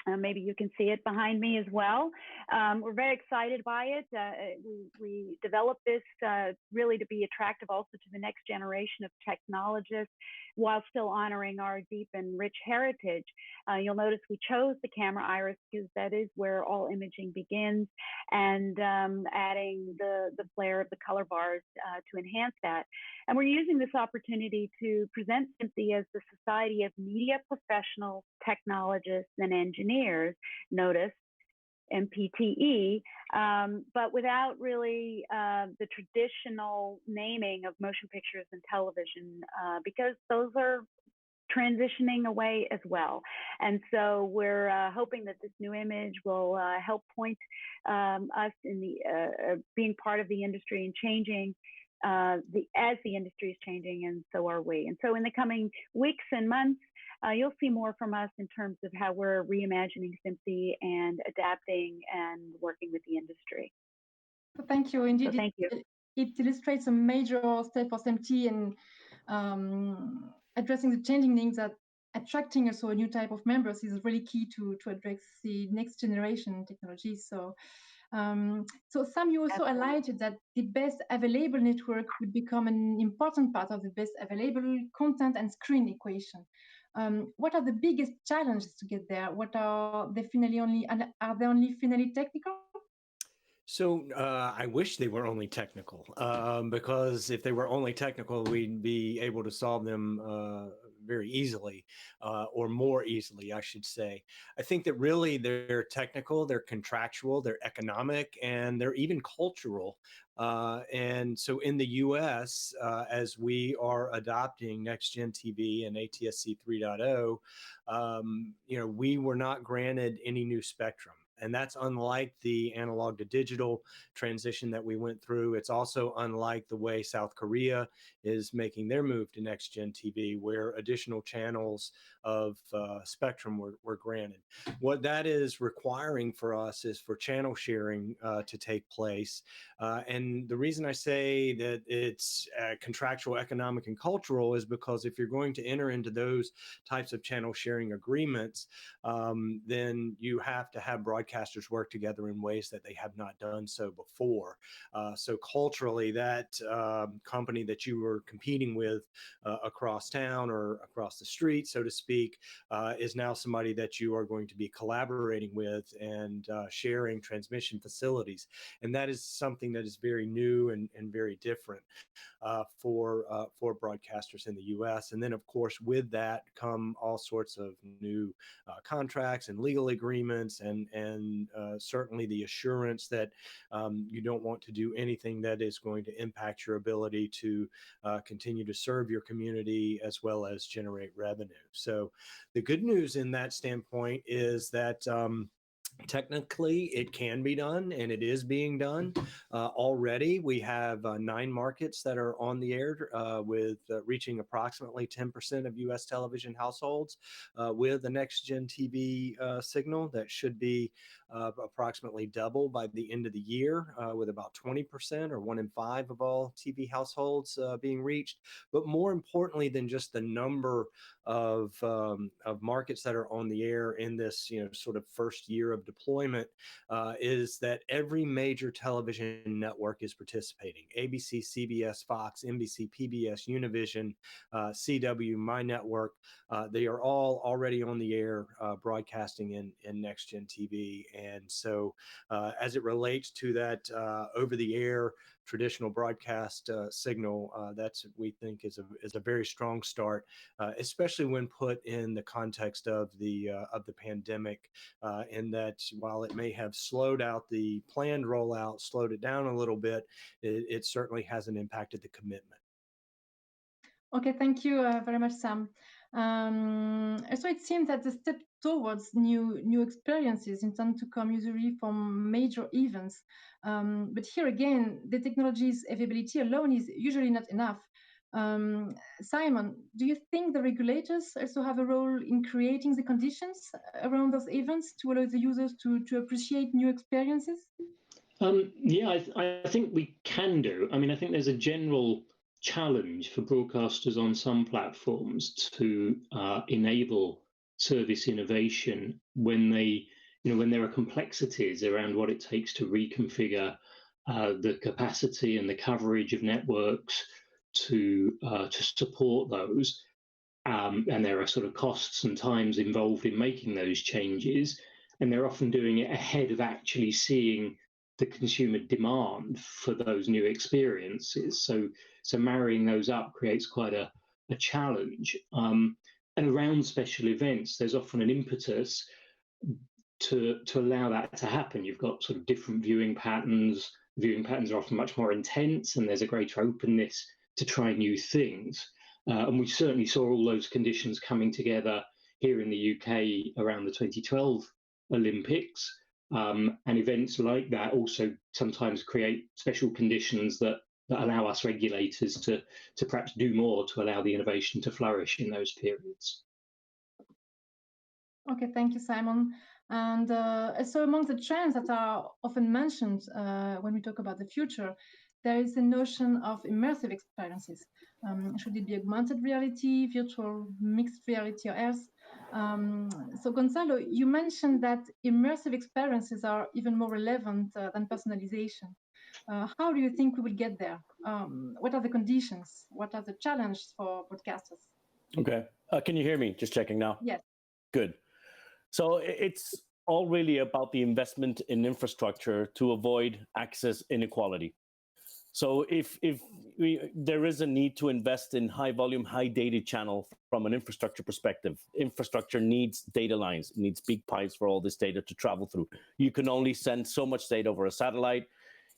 C: Maybe you can see it behind me as well. We're very excited by it. We developed this really to be attractive also to the next generation of technologists while still honoring our deep and rich heritage. You'll notice we chose the camera iris because that is where all imaging begins, and adding the flare of the color bars to enhance that. And we're using this opportunity to present SMPTE as the Society of Media Professionals, Technologists, and Engineers, notice SMPTE, but without really the traditional naming of motion pictures and television, because those are transitioning away as well. And so we're hoping that this new image will help point us in the being part of the industry and changing as the industry is changing, and so are we. And so in the coming weeks and months, you'll see more from us in terms of how we're reimagining SMPTE and adapting and working with the industry.
B: Thank you. Indeed,
C: so thank you.
B: It illustrates a major step for SMPTE in addressing the changing needs, that attracting also a new type of members is really key to address the next generation technologies. So Sam, you also highlighted that the best available network would become an important part of the best available content and screen equation. What are the biggest challenges to get there? What are they are they only finally technical?
D: So I wish they were only technical, because if they were only technical, we'd be able to solve them very easily, or more easily, I should say. I think that really they're technical, they're contractual, they're economic, and they're even cultural. And so in the US, as we are adopting Next Gen TV and ATSC 3.0, we were not granted any new spectrum. And that's unlike the analog to digital transition that we went through. It's also unlike the way South Korea is making their move to Next Gen TV, where additional channels of spectrum were granted. What that is requiring for us is for channel sharing to take place. And the reason I say that it's contractual, economic, and cultural is because if you're going to enter into those types of channel sharing agreements, then you have to have broadcasters work together in ways that they have not done so before. So culturally, that company that you were competing with across town or across the street, so to speak, is now somebody that you are going to be collaborating with and sharing transmission facilities. And that is something that is very new and very different for broadcasters in the US. And then, of course, with that come all sorts of new contracts and legal agreements and and certainly the assurance that you don't want to do anything that is going to impact your ability to continue to serve your community as well as generate revenue. So the good news in that standpoint is that technically, it can be done, and it is being done already. We have 9 markets that are on the air with reaching approximately 10% of U.S. television households with the next-gen TV signal. That should be approximately double by the end of the year, with about 20% or 1 in 5 of all TV households being reached. But more importantly than just the number of markets that are on the air in this, sort of first year of deployment, is that every major television network is participating. ABC, CBS, Fox, NBC, PBS, Univision, CW, My Network, they are all already on the air broadcasting in next-gen TV. And so as it relates to that over-the-air traditional broadcast signal, that's, we think, is a very strong start, especially when put in the context of the pandemic, in that while it may have slowed out the planned rollout, slowed it down a little bit, it certainly hasn't impacted the commitment.
B: Okay, thank you very much, Sam. So it seems that the step towards new experiences intend to come usually from major events. But here again, the technology's availability alone is usually not enough. Simon, do you think the regulators also have a role in creating the conditions around those events to allow the users to appreciate new experiences?
G: Yeah, I think we can do. I mean, I think there's a general challenge for broadcasters on some platforms to enable service innovation when when there are complexities around what it takes to reconfigure the capacity and the coverage of networks to support those, and there are sort of costs and times involved in making those changes, and they're often doing it ahead of actually seeing the consumer demand for those new experiences. So marrying those up creates quite a challenge. And around special events, there's often an impetus to allow that to happen. You've got sort of different viewing patterns. Viewing patterns are often much more intense, and there's a greater openness to try new things. And we certainly saw all those conditions coming together here in the UK around the 2012 Olympics. And events like that also sometimes create special conditions that allow us regulators to perhaps do more to allow the innovation to flourish in those periods.
B: Okay, thank you, Simon. And so among the trends that are often mentioned when we talk about the future, there is the notion of immersive experiences. Should it be augmented reality, virtual, mixed reality, or else? So Gonzalo, you mentioned that immersive experiences are even more relevant than personalization. How do you think we will get there? What are the conditions? What are the challenges for broadcasters?
E: Okay, can you hear me? Just checking now.
B: Yes. Good.
E: So it's all really about the investment in infrastructure to avoid access inequality. So if there is a need to invest in high volume, high data channel from an infrastructure perspective. Infrastructure needs data lines, it needs big pipes for all this data to travel through. You can only send so much data over a satellite.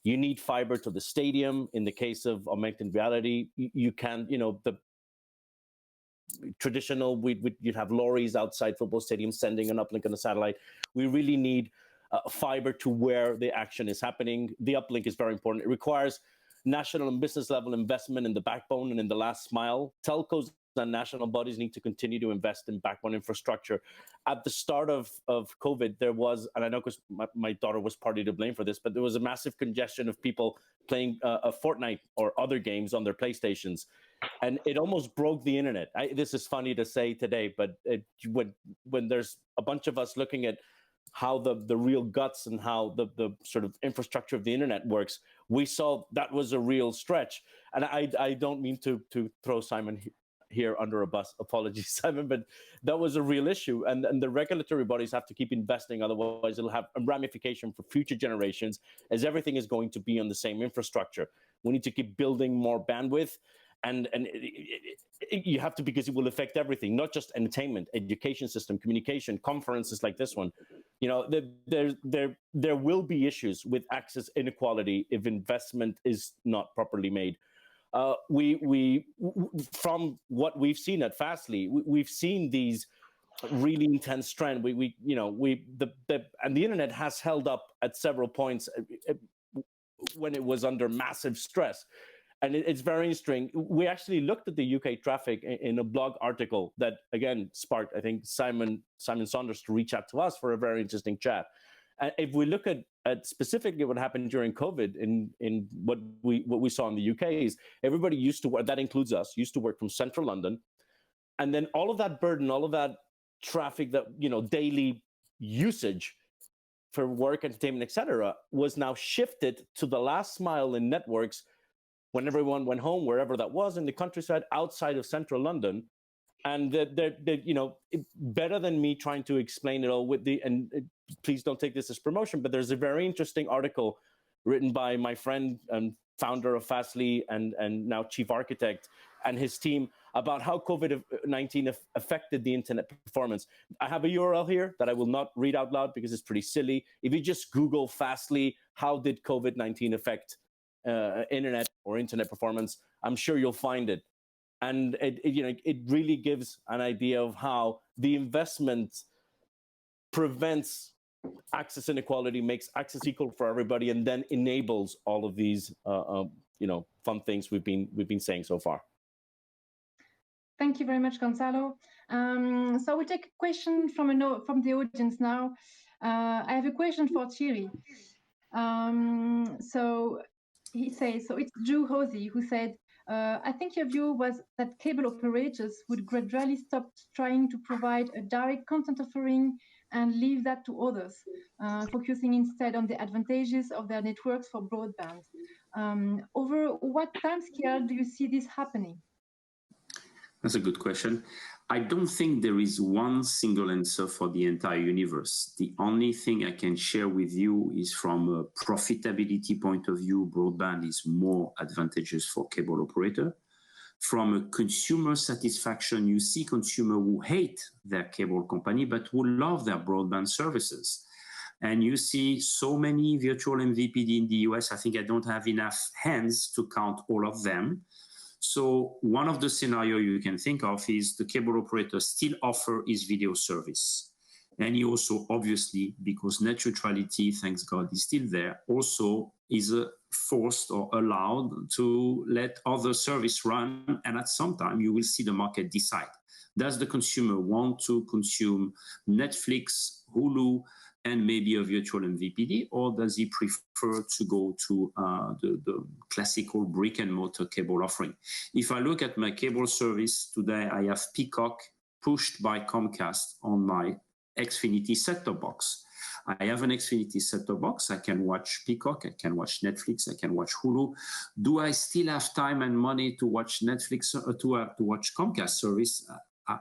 E: You need fiber to the stadium. In the case of augmented reality, you can, the traditional, you'd have lorries outside football stadiums sending an uplink on a satellite. We really need fiber to where the action is happening. The uplink is very important. It requires national and business level investment in the backbone and in the last mile. Telcos and national bodies need to continue to invest in backbone infrastructure. At the start of COVID, there was, and I know because my daughter was partly to blame for this, but there was a massive congestion of people playing a Fortnite or other games on their PlayStations. And it almost broke the internet. This is funny to say today, but when there's a bunch of us looking at how the real guts and how the sort of infrastructure of the internet works, we saw that was a real stretch. And I don't mean to throw Simon here under a bus. Apologies, Simon, but that was a real issue. And the regulatory bodies have to keep investing, otherwise it'll have a ramification for future generations, as everything is going to be on the same infrastructure. We need to keep building more bandwidth. and you have to, because it will affect everything, not just entertainment, education system, communication, conferences like this one. You know, there will be issues with access inequality if investment is not properly made. We from what we've seen at Fastly, we've seen these really intense trend. And the internet has held up at several points when it was under massive stress. And it's very interesting. We actually looked at the UK traffic in a blog article that, again, sparked, I think, Simon Saunders to reach out to us for a very interesting chat. And if we look at specifically what happened during COVID in what we saw in the UK is everybody used to work, that includes us, used to work from central London. And then all of that burden, all of that traffic, that, you know, daily usage for work, entertainment, etc., was now shifted to the last mile in networks when everyone went home, wherever that was in the countryside outside of central London. And you know, better than me trying to explain it all with please don't take this as promotion, but there's a very interesting article written by my friend and founder of Fastly and now chief architect and his team about how COVID-19 affected the internet performance. I have a URL here that I will not read out loud because it's pretty silly. If you just Google Fastly, how did COVID-19 affect internet or internet performance, I'm sure you'll find it. And it really gives an idea of how the investment prevents access inequality, makes access equal for everybody, and then enables all of these fun things we've been saying so far.
B: Thank you very much, Gonzalo. So we'll take a question from the audience now. I have a question for Thierry. So he says, so it's Drew Hosey who said, I think your view was that cable operators would gradually stop trying to provide a direct content offering and leave that to others, focusing instead on the advantages of their networks for broadband. Over what time scale do you see this happening?
F: That's a good question. I don't think there is one single answer for the entire universe. The only thing I can share with you is from a profitability point of view, broadband is more advantageous for cable operator. From a consumer satisfaction, you see consumer who hate their cable company, but who love their broadband services. And you see so many virtual MVPD in the US, I think I don't have enough hands to count all of them. So one of the scenarios you can think of is the cable operator still offer his video service. And he also, obviously, because net neutrality, thanks God, is still there, also is forced or allowed to let other service run. And at some time, you will see the market decide. Does the consumer want to consume Netflix, Hulu, and maybe a virtual MVPD, or does he prefer to go to the classical brick and mortar cable offering? If I look at my cable service today, I have Peacock pushed by Comcast on my Xfinity set-top box. I have an Xfinity set-top box. I can watch Peacock, I can watch Netflix, I can watch Hulu. Do I still have time and money to watch Netflix, to watch Comcast service?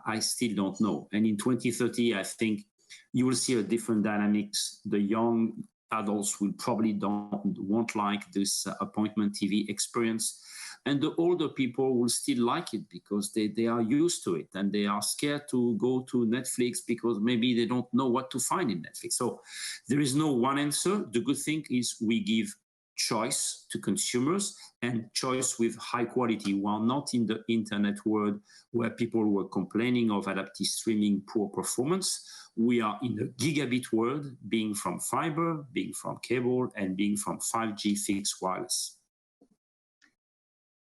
F: I still don't know. And in 2030, I think you will see a different dynamics. The young adults will probably won't like this appointment TV experience. And the older people will still like it because they are used to it and they are scared to go to Netflix because maybe they don't know what to find in Netflix. So there is no one answer. The good thing is we give choice to consumers and choice with high quality. We are not in the internet world where people were complaining of adaptive streaming poor performance. We are in the gigabit world, being from fiber, being from cable, and being from 5G fixed wireless.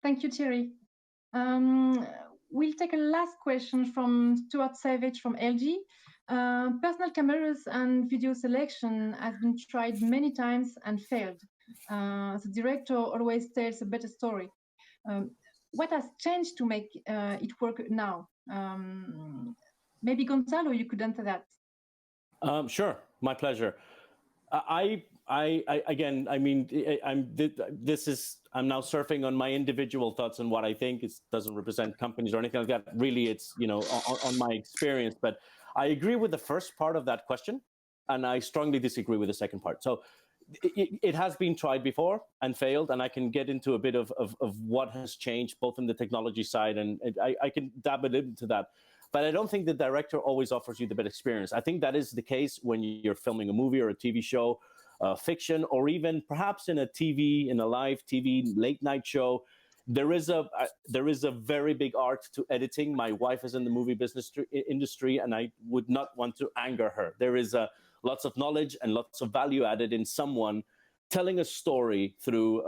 B: Thank you, Thierry. We'll take a last question from Stuart Savage from LG. Personal cameras and video selection has been tried many times and failed. The director always tells a better story. What has changed to make it work now? Maybe Gonzalo, you could answer that.
E: Sure, my pleasure. I'm now surfing on my individual thoughts on what I think. It doesn't represent companies or anything like that. Really, it's on my experience. But I agree with the first part of that question, and I strongly disagree with the second part. So, it has been tried before and failed, and I can get into a bit of what has changed both in the technology side, and I can dab a little into that. But I don't think the director always offers you the best experience. I think that is the case when you're filming a movie or a TV show, fiction, or even perhaps in a live TV late night show. There is a very big art to editing. My wife is in the movie business industry, and I would not want to anger her. There is lots of knowledge and lots of value added in someone telling a story through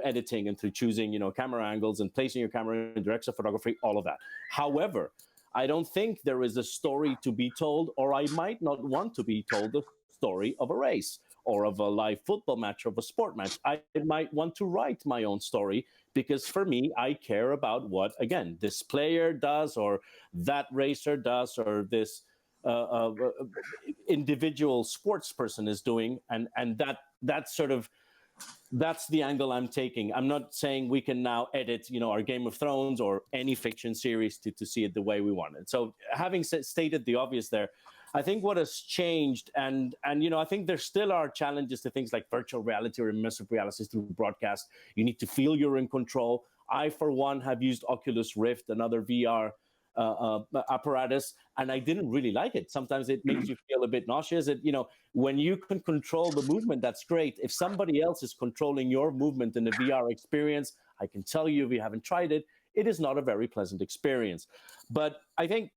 E: editing and through choosing, camera angles and placing your camera in direction of photography, all of that. However, I don't think there is a story to be told, or I might not want to be told the story of a race or of a live football match or of a sport match. I might want to write my own story, because for me, I care about what, again, this player does, or that racer does, or this individual sports person is doing, and that's the angle I'm taking. I'm not saying we can now edit, our Game of Thrones or any fiction series to see it the way we want it. So having stated the obvious there, I think what has changed, and I think there still are challenges to things like virtual reality or immersive reality through broadcast. You need to feel you're in control. I, for one, have used Oculus Rift, another VR apparatus, and I didn't really like it. Sometimes it makes you feel a bit nauseous. When you can control the movement, that's great. If somebody else is controlling your movement in a VR experience, I can tell you, if you haven't tried it, it is not a very pleasant experience. But I think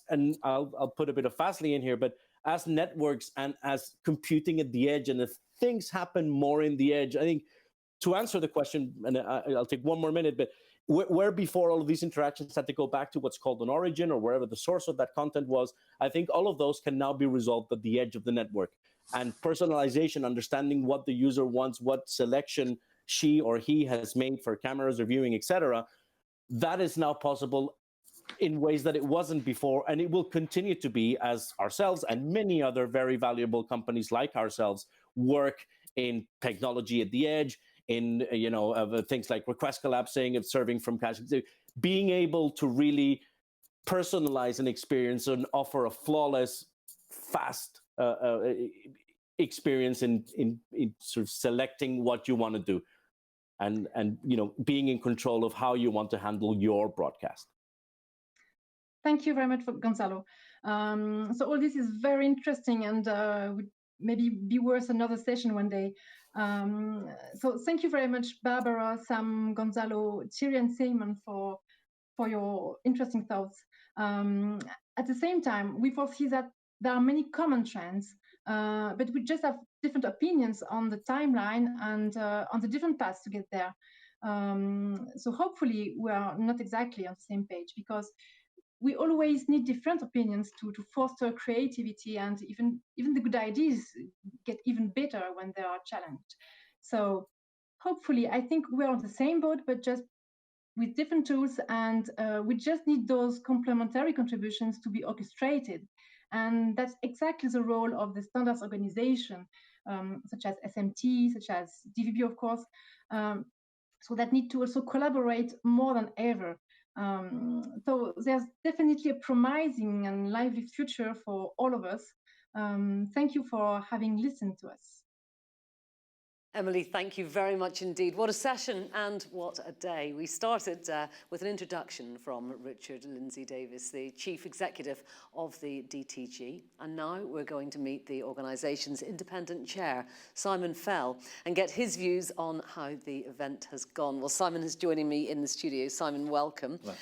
E: and I'll put a bit of Fastly in here, but as networks and as computing at the edge, and if things happen more in the edge, I think to answer the question, and I'll take one more minute, but where before all of these interactions had to go back to what's called an origin or wherever the source of that content was, I think all of those can now be resolved at the edge of the network. And personalization, understanding what the user wants, what selection she or he has made for cameras or viewing, etc., that is now possible in ways that it wasn't before, and it will continue to be as ourselves and many other very valuable companies like ourselves work in technology at the edge, in things like request collapsing, of serving from cache, being able to really personalize an experience and offer a flawless, fast experience in sort of selecting what you want to do, and being in control of how you want to handle your broadcast.
B: Thank you very much, Gonzalo. So all this is very interesting, and would maybe be worth another session one day. So thank you very much, Barbara, Sam, Gonzalo, Thierry, and Simon for your interesting thoughts. At the same time, we foresee that there are many common trends, but we just have different opinions on the timeline and on the different paths to get there. So hopefully we are not exactly on the same page, because we always need different opinions to foster creativity, and even the good ideas get even better when they are challenged. So hopefully, I think we're on the same boat, but just with different tools, and we just need those complementary contributions to be orchestrated. And that's exactly the role of the standards organization, such as SMPTE, such as DVB, of course, so that need to also collaborate more than ever. So there's definitely a promising and lively future for all of us. Thank you for having listened to us.
A: Emily, thank you very much indeed. What a session and what a day. We started with an introduction from Richard Lindsay-Davies, the Chief Executive of the DTG. And now we're going to meet the organisation's independent chair, Simon Fell, and get his views on how the event has gone. Well, Simon is joining me in the studio. Simon, welcome. Hello.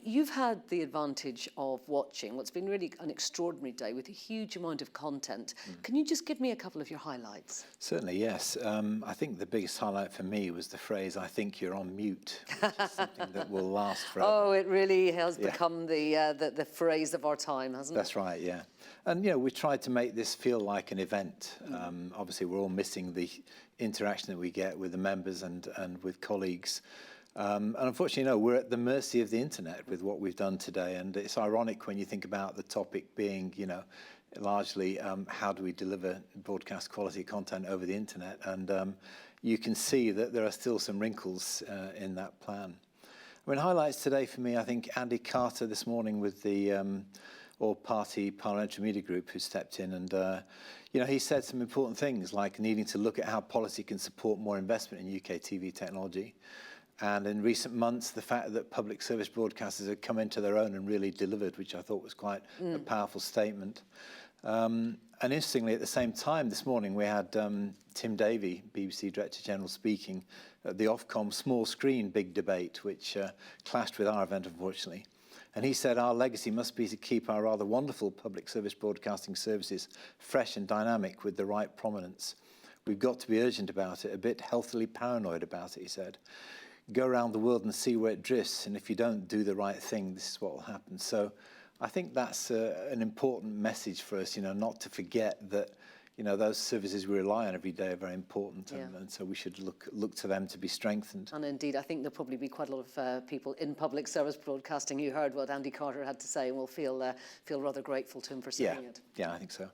A: You've had the advantage of watching what's been really an extraordinary day with a huge amount of content. Can you just give me a couple of your highlights?
H: Certainly, yes. I think the biggest highlight for me was the phrase, "I think you're on mute," which is something that will last forever.
A: Oh, it really has become the phrase of our time, hasn't it?
H: That's right, yeah. And, we tried to make this feel like an event. Obviously, we're all missing the interaction that we get with the members and with colleagues. And unfortunately, we're at the mercy of the internet with what we've done today. And it's ironic when you think about the topic being, largely how do we deliver broadcast quality content over the internet? And you can see that there are still some wrinkles in that plan. I mean, highlights today for me, I think Andy Carter this morning with the all-party parliamentary media group who stepped in. And, he said some important things like needing to look at how policy can support more investment in UK TV technology. And in recent months, the fact that public service broadcasters have come into their own and really delivered, which I thought was quite a powerful statement. And interestingly, at the same time this morning, we had Tim Davie, BBC Director General, speaking at the Ofcom small screen big debate, which clashed with our event, unfortunately. And he said our legacy must be to keep our rather wonderful public service broadcasting services fresh and dynamic with the right prominence. We've got to be urgent about it, a bit healthily paranoid about it, he said. Go around the world and see where it drifts, and if you don't do the right thing, this is what will happen. So I think that's an important message for us, not to forget that, those services we rely on every day are very important, and so we should look to them to be strengthened.
A: And indeed, I think there'll probably be quite a lot of people in public service broadcasting who heard what Andy Carter had to say and will feel rather grateful to him for saying it. Yeah,
H: I think so.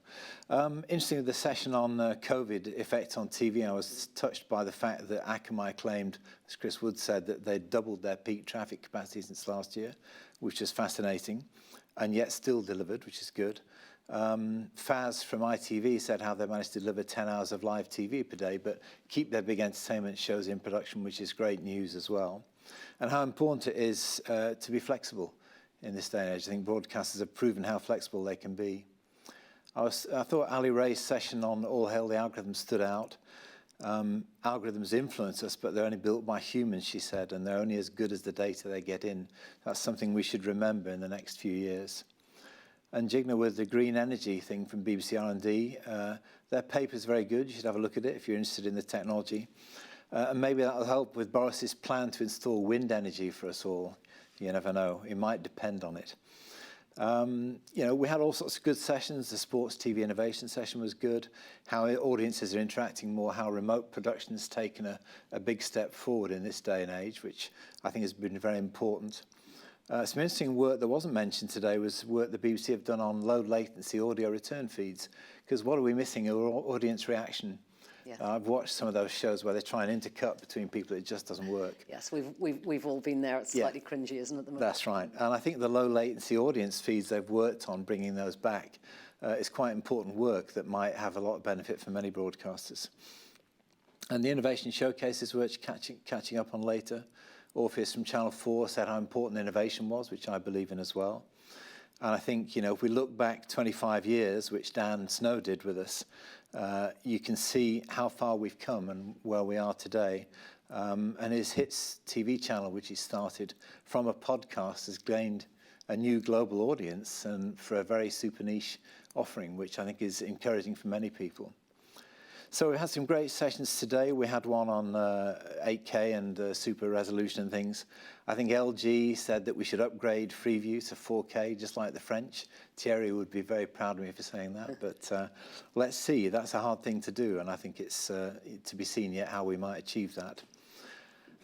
H: Interesting, the session on COVID effect on TV, I was touched by the fact that Akamai claimed, as Chris Wood said, that they doubled their peak traffic capacity since last year, which is fascinating, and yet still delivered, which is good. Faz from ITV said how they managed to deliver 10 hours of live TV per day, but keep their big entertainment shows in production, which is great news as well. And how important it is to be flexible in this day and age. I think broadcasters have proven how flexible they can be. I thought Ali Ray's session on All Hail the Algorithm stood out. Algorithms influence us, but they're only built by humans, she said, and they're only as good as the data they get in. That's something we should remember in the next few years. And Jigna with the green energy thing from BBC R&D, their paper's very good. You should have a look at it if you're interested in the technology. And maybe that'll help with Boris's plan to install wind energy for us all. You never know. It might depend on it. We had all sorts of good sessions. The sports TV innovation session was good. How audiences are interacting more, how remote production has taken a big step forward in this day and age, which I think has been very important. Some interesting work that wasn't mentioned today was work the BBC have done on low latency audio return feeds, because what are we missing? Audience reaction. Yeah. I've watched some of those shows where they try and intercut between people. It just doesn't work.
A: Yes, we've all been there. It's slightly cringy, isn't it, at the moment?
H: That's right. And I think the low latency audience feeds they've worked on bringing those back is quite important work that might have a lot of benefit for many broadcasters. And the innovation showcase is worth catching up on later. Orpheus from Channel 4 said how important innovation was, which I believe in as well. And I think, if we look back 25 years, which Dan Snow did with us, you can see how far we've come and where we are today. And his Hits TV channel, which he started from a podcast, has gained a new global audience and for a very super niche offering, which I think is encouraging for many people. So we had some great sessions today. We had one on 8K and super resolution and things. I think LG said that we should upgrade Freeview to 4K, just like the French. Thierry would be very proud of me for saying that, but let's see. That's a hard thing to do, and I think it's to be seen yet how we might achieve that.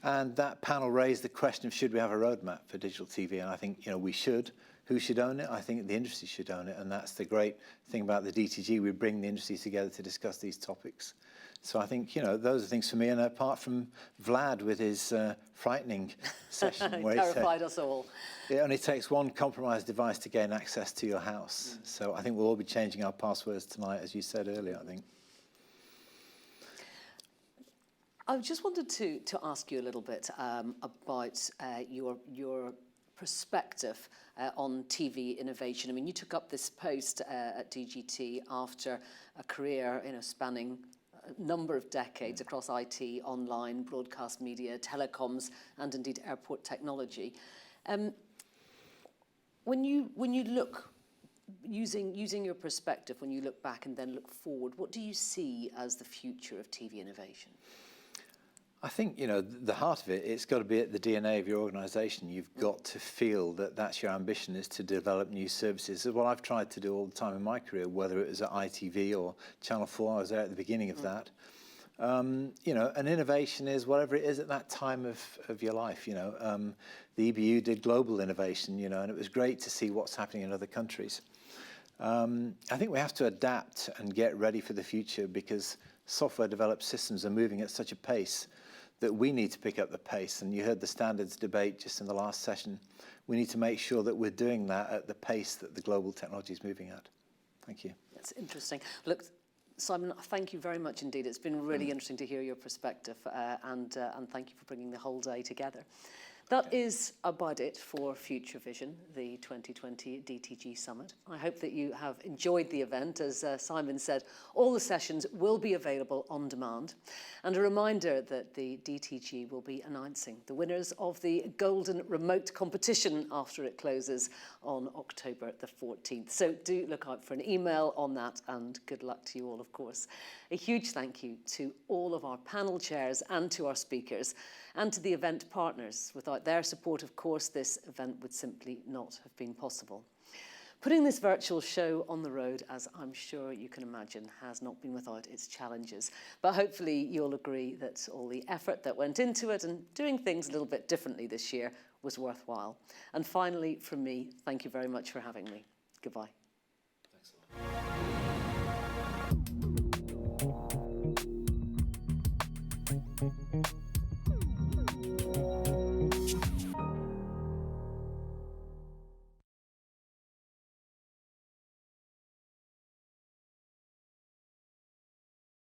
H: And that panel raised the question of should we have a roadmap for digital TV, and I think we should. Who should own it? I think the industry should own it, and that's the great thing about the DTG. We bring the industry together to discuss these topics. So I think, those are things for me, and apart from Vlad with his frightening session. Where
A: terrified us all.
H: It only takes one compromised device to gain access to your house. So I think we'll all be changing our passwords tonight, as you said earlier, I think.
A: I just wanted to ask you a little bit about your perspective on TV innovation. I mean, you took up this post at DGT after a career, spanning a number of decades across IT, online, broadcast media, telecoms, and indeed airport technology. When you look, using your perspective, when you look back and then look forward, what do you see as the future of TV innovation?
H: I think, the heart of it, it's got to be at the DNA of your organisation. You've got to feel that that's your ambition, is to develop new services. It's what I've tried to do all the time in my career, whether it was at ITV or Channel 4. I was there at the beginning of that. An innovation is whatever it is at that time of your life. The EBU did global innovation, and it was great to see what's happening in other countries. I think we have to adapt and get ready for the future because software-developed systems are moving at such a pace that we need to pick up the pace. And you heard the standards debate just in the last session. We need to make sure that we're doing that at the pace that the global technology is moving at. Thank you.
A: That's interesting. Look, Simon, thank you very much indeed. It's been really interesting to hear your perspective, and thank you for bringing the whole day together. That is about it for Future Vision, the 2020 DTG Summit. I hope that you have enjoyed the event. As Simon said, all the sessions will be available on demand. And a reminder that the DTG will be announcing the winners of the Golden Remote competition after it closes on October the 14th. So do look out for an email on that, and good luck to you all, of course. A huge thank you to all of our panel chairs and to our speakers, and to the event partners. Without their support, of course, this event would simply not have been possible. Putting this virtual show on the road, as I'm sure you can imagine, has not been without its challenges. But hopefully you'll agree that all the effort that went into it and doing things a little bit differently this year was worthwhile. And finally, from me, thank you very much for having me. Goodbye.
H: Thanks a lot.